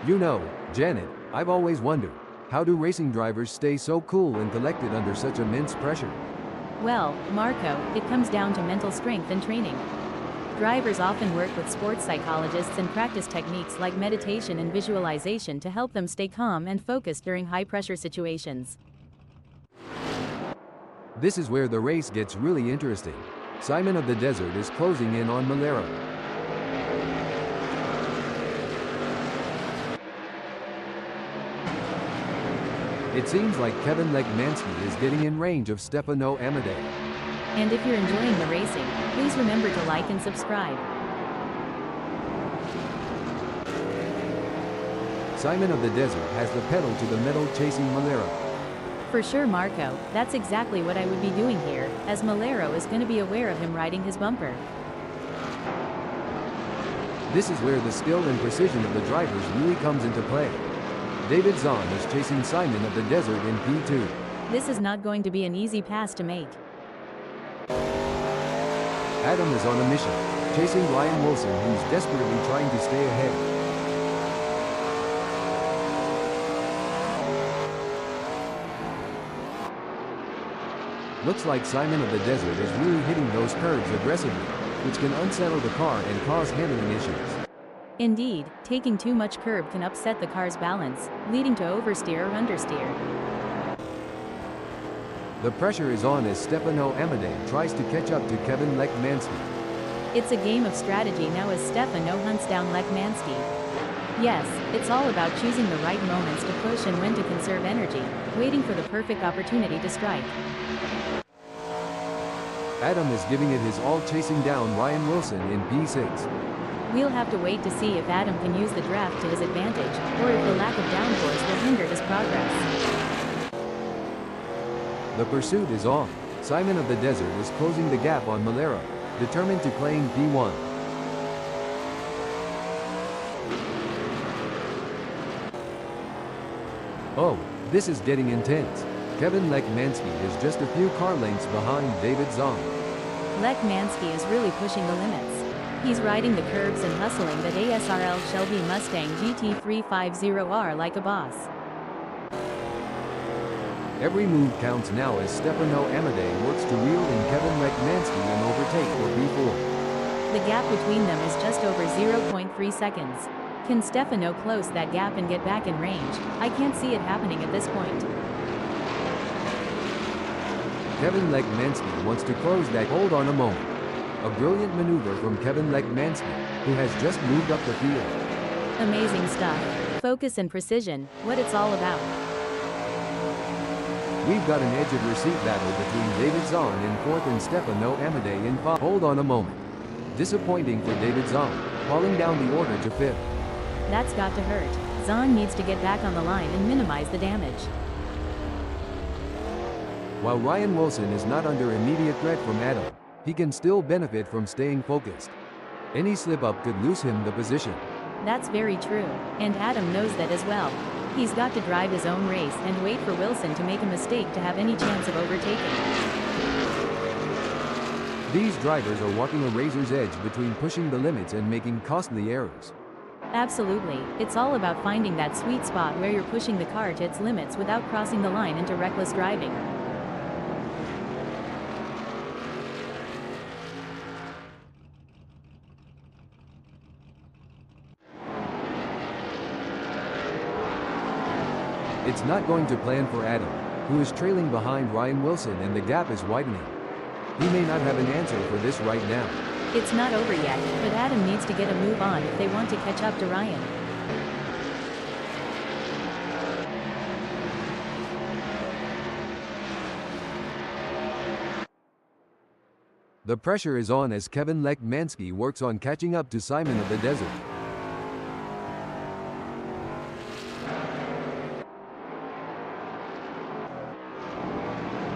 You know, Janet, I've always wondered, how do racing drivers stay so cool and collected under such immense pressure? Well, Marco, it comes down to mental strength and training. Drivers often work with sports psychologists and practice techniques like meditation and visualization to help them stay calm and focused during high-pressure situations. This is where the race gets really interesting. Simon of the Desert is closing in on Malero. It seems like Kevin Lekmansky is getting in range of Stefano Amadei. And if you're enjoying the racing, please remember to like and subscribe. Simon of the Desert has the pedal to the metal chasing Malero. For sure, Marco, that's exactly what I would be doing here, as Malero is going to be aware of him riding his bumper. This is where the skill and precision of the drivers really comes into play. David Zahn is chasing Simon of the Desert in P2. This is not going to be an easy pass to make. Adam is on a mission, chasing Ryan Wilson, who's desperately trying to stay ahead. Looks like Simon of the Desert is really hitting those curves aggressively, which can unsettle the car and cause handling issues. Indeed, taking too much curb can upset the car's balance, leading to oversteer or understeer. The pressure is on as Stefano Amadei tries to catch up to Kevin Lekmansky. It's a game of strategy now as Stefano hunts down Lekmansky. Yes, it's all about choosing the right moments to push and when to conserve energy, waiting for the perfect opportunity to strike. Adam is giving it his all chasing down Ryan Wilson in P6. We'll have to wait to see if Adam can use the draft to his advantage, or if the lack of downforce will hinder his progress. The pursuit is on. Simon of the Desert is closing the gap on Malera, determined to claim P1. Oh, this is getting intense. Kevin Lekmansky is just a few car lengths behind David Zahn. Lekmansky is really pushing the limits. He's riding the curves and hustling that ASRL Shelby Mustang GT350R like a boss. Every move counts now as Stefano Amadei works to reel in Kevin Lekmansky and overtake for P4. The gap between them is just over 0.3 seconds. Can Stefano close that gap and get back in range? I can't see it happening at this point. Kevin Lekmansky wants to close that. Hold on a moment. A brilliant maneuver from Kevin Lekmansky, who has just moved up the field. Amazing stuff. Focus and precision, what it's all about. We've got an edge of your seat battle between David Zahn in 4th and Stefano Amadei in 5th. Hold on a moment. Disappointing for David Zahn, falling down the order to 5th. That's got to hurt. Zahn needs to get back on the line and minimize the damage. While Ryan Wilson is not under immediate threat from Adam, he can still benefit from staying focused. Any slip-up could lose him the position. That's very true, and Adam knows that as well. He's got to drive his own race and wait for Wilson to make a mistake to have any chance of overtaking. These drivers are walking a razor's edge between pushing the limits and making costly errors. Absolutely, it's all about finding that sweet spot where you're pushing the car to its limits without crossing the line into reckless driving. It's not going to plan for Adam, who is trailing behind Ryan Wilson and the gap is widening. He may not have an answer for this right now. It's not over yet, but Adam needs to get a move on if they want to catch up to Ryan. The pressure is on as Kevin Lekmansky works on catching up to Simon of the Desert.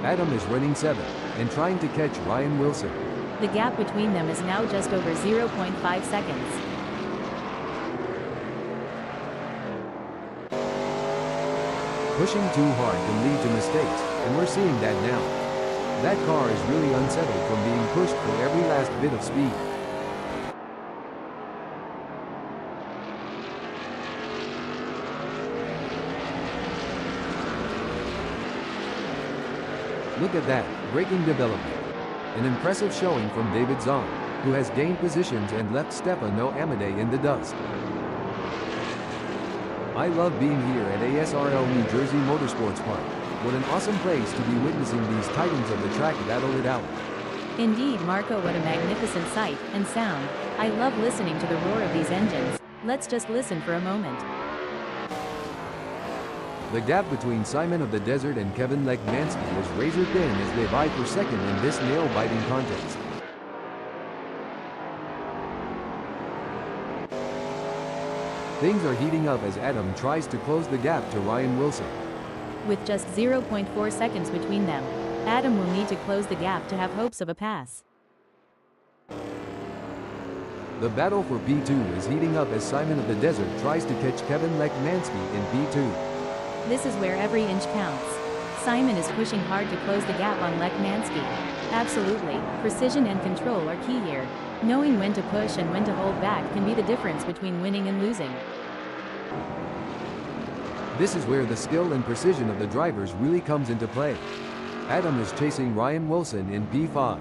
Adam is running 7th and trying to catch Ryan Wilson. The gap between them is now just over 0.5 seconds. Pushing too hard can lead to mistakes, and we're seeing that now. That car is really unsettled from being pushed for every last bit of speed. Look at that, braking development. An impressive showing from David Zahn, who has gained positions and left Stefano Amadei in the dust. I love being here at ASRL New Jersey Motorsports Park. What an awesome place to be witnessing these titans of the track battle it out. Indeed, Marco, what a magnificent sight and sound. I love listening to the roar of these engines. Let's just listen for a moment. The gap between Simon of the Desert and Kevin Lekmansky is razor thin as they vie for second in this nail-biting contest. Things are heating up as Adam tries to close the gap to Ryan Wilson. With just 0.4 seconds between them, Adam will need to close the gap to have hopes of a pass. The battle for P2 is heating up as Simon of the Desert tries to catch Kevin Lekmansky in P2. This is where every inch counts. Simon is pushing hard to close the gap on Lekmansky. Absolutely, precision and control are key here. Knowing when to push and when to hold back can be the difference between winning and losing. This is where the skill and precision of the drivers really comes into play. Adam is chasing Ryan Wilson in P5.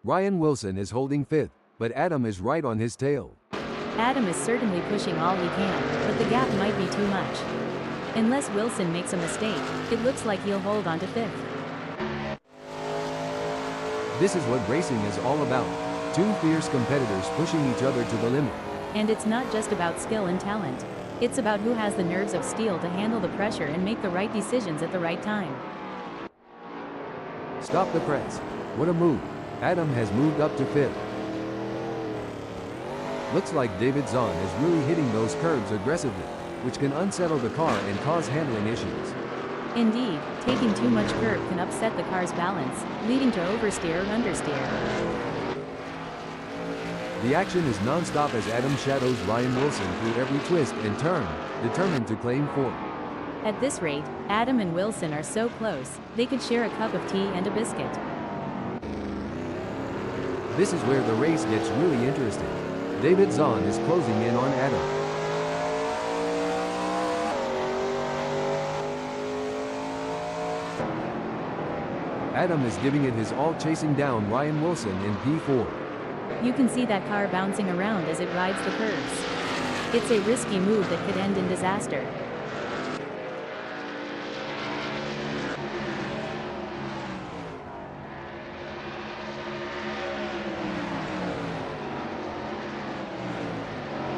Ryan Wilson is holding 5th, but Adam is right on his tail. Adam is certainly pushing all he can, but the gap might be too much. Unless Wilson makes a mistake, it looks like he'll hold on to 5th. This is what racing is all about. Two fierce competitors pushing each other to the limit. And it's not just about skill and talent. It's about who has the nerves of steel to handle the pressure and make the right decisions at the right time. Stop the press. What a move. Adam has moved up to 5th. Looks like David Zahn is really hitting those curbs aggressively, which can unsettle the car and cause handling issues. Indeed, taking too much curb can upset the car's balance, leading to oversteer or understeer. The action is non-stop as Adam shadows Ryan Wilson through every twist and turn, determined to claim 4th. At this rate, Adam and Wilson are so close, they could share a cup of tea and a biscuit. This is where the race gets really interesting. David Zahn is closing in on Adam. Adam is giving it his all, chasing down Ryan Wilson in P4. You can see that car bouncing around as it rides the curves. It's a risky move that could end in disaster.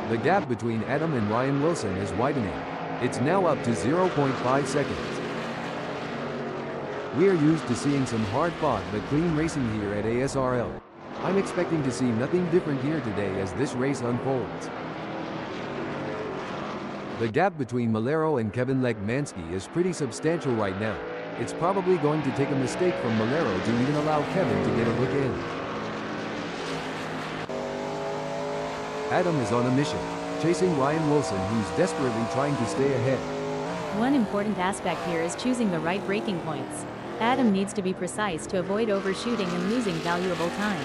The gap between Adam and Ryan Wilson is widening. It's now up to 0.5 seconds. We are used to seeing some hard-fought but clean racing here at ASRL. I'm expecting to see nothing different here today as this race unfolds. The gap between Malero and Kevin Lekmansky is pretty substantial right now. It's probably going to take a mistake from Malero to even allow Kevin to get a look in. Adam is on a mission, chasing Ryan Wilson, who's desperately trying to stay ahead. One important aspect here is choosing the right braking points. Adam needs to be precise to avoid overshooting and losing valuable time.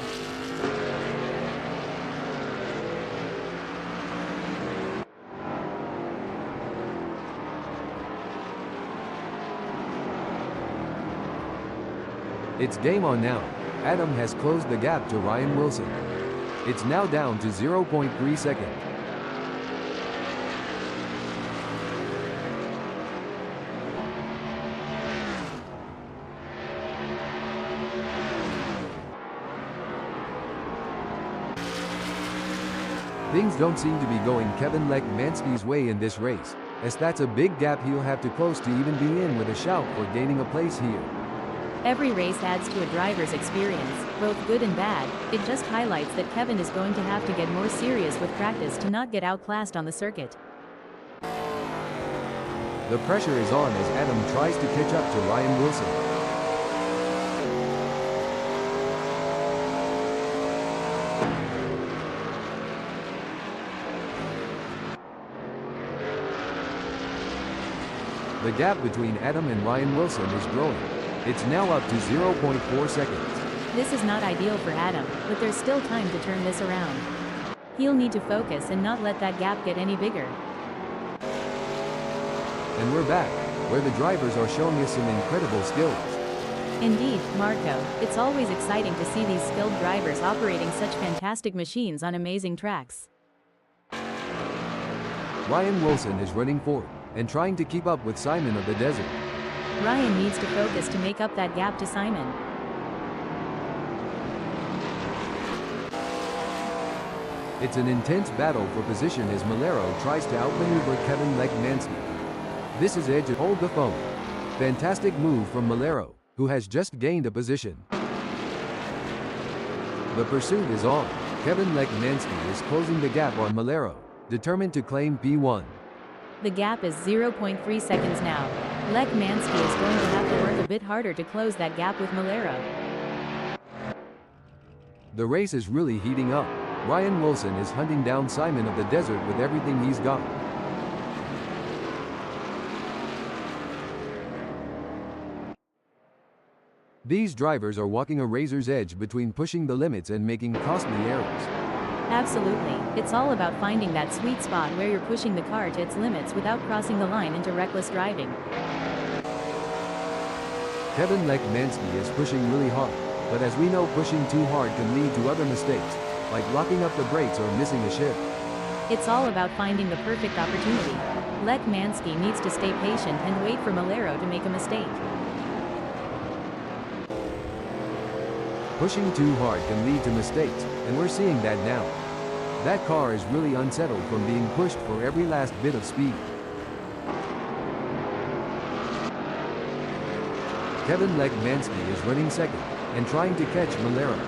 It's game on now. Adam has closed the gap to Ryan Wilson. It's now down to 0.3 seconds. Things don't seem to be going Kevin Lekmansky's way in this race, as that's a big gap he'll have to close to even be in with a shout for gaining a place here. Every race adds to a driver's experience, both good and bad. It just highlights that Kevin is going to have to get more serious with practice to not get outclassed on the circuit. The pressure is on as Adam tries to catch up to Ryan Wilson. The gap between Adam and Ryan Wilson is growing. It's now up to 0.4 seconds. This is not ideal for Adam, but there's still time to turn this around. He'll need to focus and not let that gap get any bigger. And we're back, where the drivers are showing us some incredible skills. Indeed, Marco, it's always exciting to see these skilled drivers operating such fantastic machines on amazing tracks. Ryan Wilson is running forward and trying to keep up with Simon of the Desert. Ryan needs to focus to make up that gap to Simon. It's an intense battle for position as Malero tries to outmaneuver Kevin Lekmansky. This is Edge. Hold the phone. Fantastic move from Malero, who has just gained a position. The pursuit is on. Kevin Lekmansky is closing the gap on Malero, determined to claim P1. The gap is 0.3 seconds now. Lekmansky is going to have to work a bit harder to close that gap with Malero. The race is really heating up. Ryan Wilson is hunting down Simon of the Desert with everything he's got. These drivers are walking a razor's edge between pushing the limits and making costly errors. Absolutely, it's all about finding that sweet spot where you're pushing the car to its limits without crossing the line into reckless driving. Kevin Lekmansky is pushing really hard, But as we know, pushing too hard can lead to other mistakes, like locking up the brakes or missing a shift. It's all about finding the perfect opportunity. Lekmansky needs to stay patient and wait for Malero to make a mistake. Pushing too hard can lead to mistakes, and we're seeing that now. That car is really unsettled from being pushed for every last bit of speed. Kevin Lekmansky is running second, and trying to catch Malero.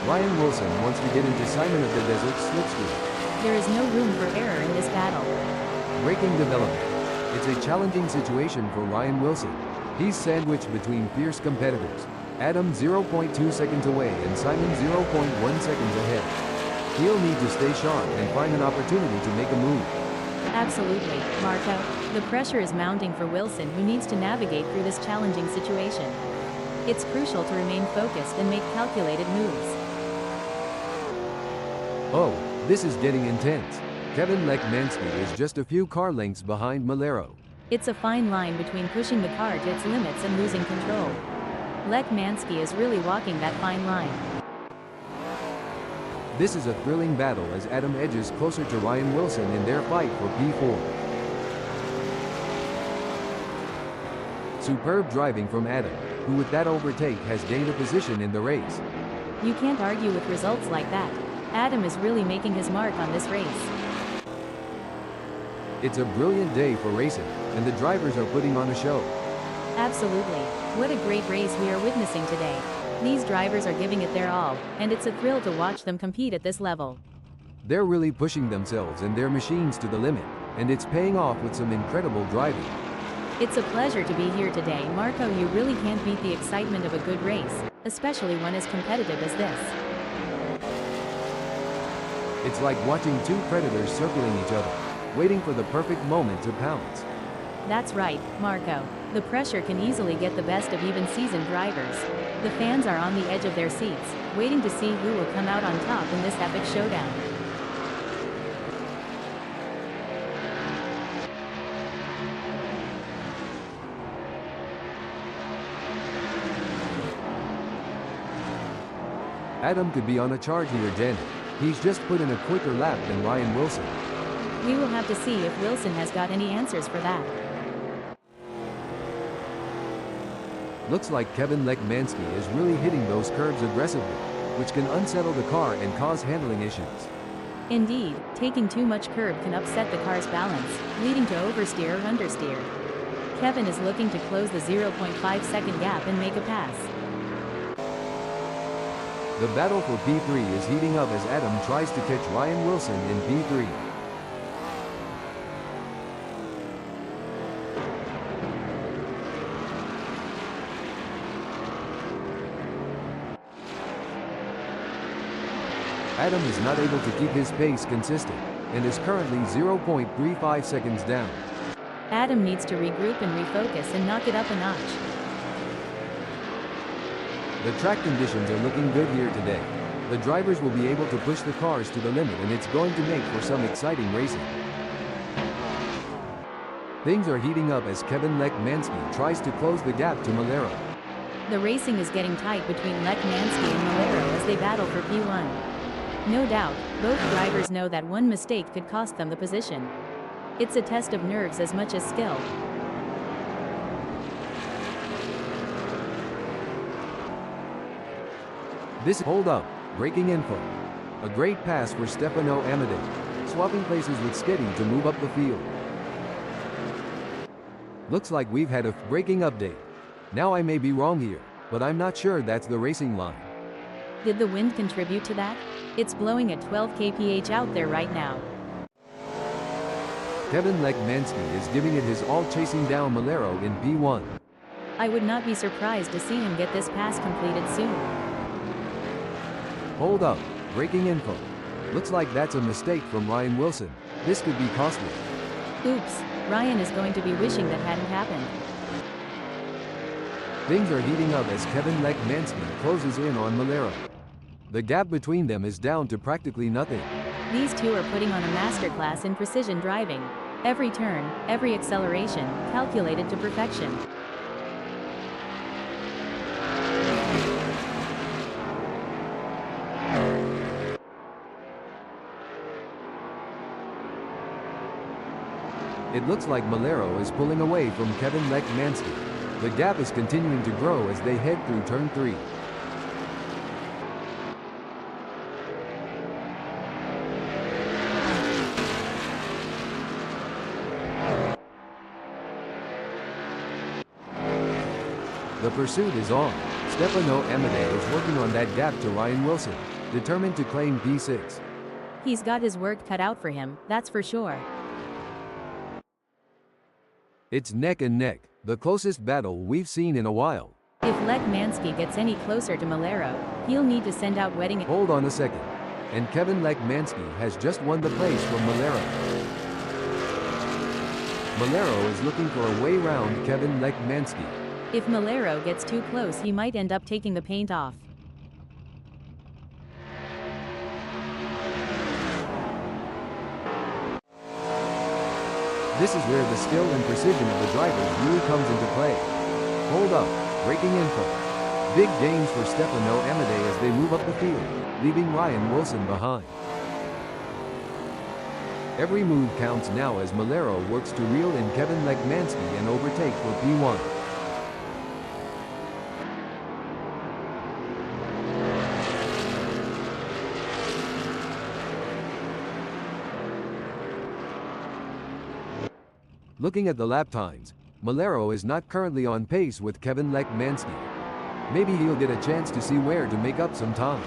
Ryan Wilson wants to get into Simon of the Desert's slipstream. There is no room for error in this battle. Braking development. It's a challenging situation for Ryan Wilson. He's sandwiched between fierce competitors. Adam 0.2 seconds away and Simon 0.1 seconds ahead. He'll need to stay sharp and find an opportunity to make a move. Absolutely, Marco. The pressure is mounting for Wilson, who needs to navigate through this challenging situation. It's crucial to remain focused and make calculated moves. Oh, this is getting intense. Kevin Lekmansky is just a few car lengths behind Malero. It's a fine line between pushing the car to its limits and losing control. Lekmansky is really walking that fine line. This is a thrilling battle as Adam edges closer to Ryan Wilson in their fight for P4. Superb driving from Adam, who with that overtake has gained a position in the race. You can't argue with results like that. Adam is really making his mark on this race. It's a brilliant day for racing, and the drivers are putting on a show. Absolutely. What a great race we are witnessing today. These drivers are giving it their all, and it's a thrill to watch them compete at this level. They're really pushing themselves and their machines to the limit, and it's paying off with some incredible driving. It's a pleasure to be here today, Marco. You really can't beat the excitement of a good race, especially one as competitive as this. It's like watching two predators circling each other, waiting for the perfect moment to pounce. That's right, Marco. The pressure can easily get the best of even seasoned drivers. The fans are on the edge of their seats, waiting to see who will come out on top in this epic showdown. Adam could be on a charge here, Janet. He's just put in a quicker lap than Ryan Wilson. We will have to see if Wilson has got any answers for that. Looks like Kevin Lekmansky is really hitting those curves aggressively, which can unsettle the car and cause handling issues. Indeed, taking too much curb can upset the car's balance, leading to oversteer or understeer. Kevin is looking to close the 0.5 second gap and make a pass. The battle for P3 is heating up as Adam tries to catch Ryan Wilson in P3. Adam is not able to keep his pace consistent, and is currently 0.35 seconds down. Adam needs to regroup and refocus and knock it up a notch. The track conditions are looking good here today. The drivers will be able to push the cars to the limit, and it's going to make for some exciting racing. Things are heating up as Kevin Lekmansky tries to close the gap to Malero. The racing is getting tight between Lekmansky and Malero as they battle for P1. No doubt, both drivers know that one mistake could cost them the position. It's a test of nerves as much as skill. Hold up, breaking info. A great pass for Stefano Amadei, swapping places with Sketty to move up the field. Looks like we've had a braking update. Now I may be wrong here, but I'm not sure that's the racing line. Did the wind contribute to that? It's blowing at 12 kph out there right now. Kevin Lekmansky is giving it his all, chasing down Malero in P1. I would not be surprised to see him get this pass completed soon. Hold up, breaking info. Looks like that's a mistake from Ryan Wilson. This could be costly. Oops, Ryan is going to be wishing that hadn't happened. Things are heating up as Kevin Lekmansky closes in on Malero. The gap between them is down to practically nothing. These two are putting on a masterclass in precision driving. Every turn, every acceleration, calculated to perfection. It looks like Malero is pulling away from Kevin Lekmansky. The gap is continuing to grow as they head through turn 3. The pursuit is on. Stefano Amade is working on that gap to Ryan Wilson, determined to claim P6. He's got his work cut out for him, that's for sure. It's neck and neck, the closest battle we've seen in a while. If Lekmansky gets any closer to Malero, he'll need to send out wedding. Hold on a second. And Kevin Lekmansky has just won the place from Malero. Malero is looking for a way round Kevin Lekmansky. If Malero gets too close, he might end up taking the paint off. This is where the skill and precision of the drivers really comes into play. Hold up, breaking info. Big gains for Stefano Amade as they move up the field, leaving Ryan Wilson behind. Every move counts now as Malero works to reel in Kevin Lekmansky and overtake for P1. Looking at the lap times, Malero is not currently on pace with Kevin Lekmansky. Maybe he'll get a chance to see where to make up some time.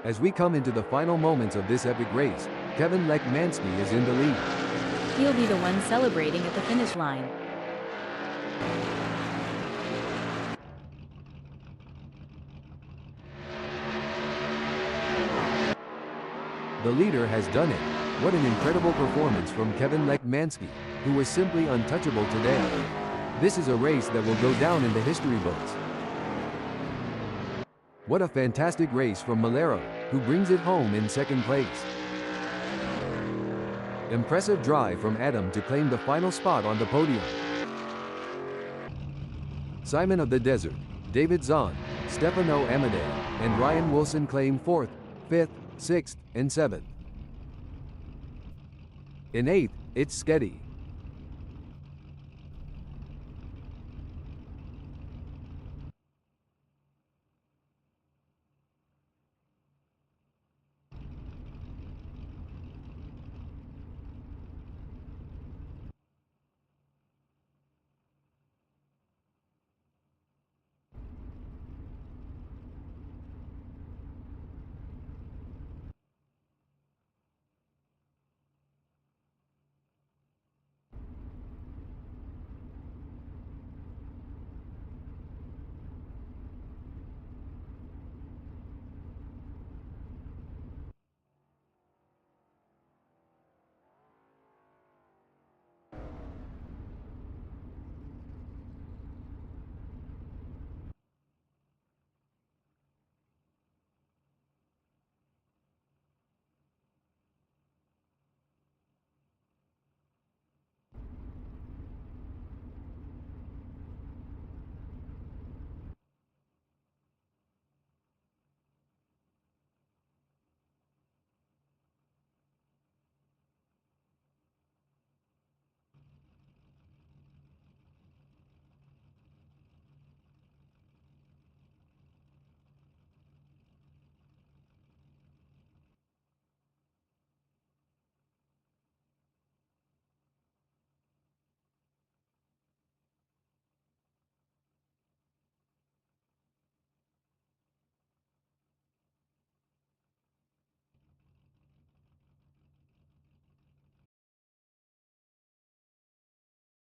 As we come into the final moments of this epic race, Kevin Lekmansky is in the lead. He'll be the one celebrating at the finish line. The leader has done it. What an incredible performance from Kevin Lekmansky, who was simply untouchable today. This is a race that will go down in the history books. What a fantastic race from Malero, who brings it home in second place. Impressive drive from Adam to claim the final spot on the podium. Simon of the Desert, David Zahn, Stefano Amade, and Ryan Wilson claim 4th, 5th, 6th, and 7th. In 8th, it's Sketty.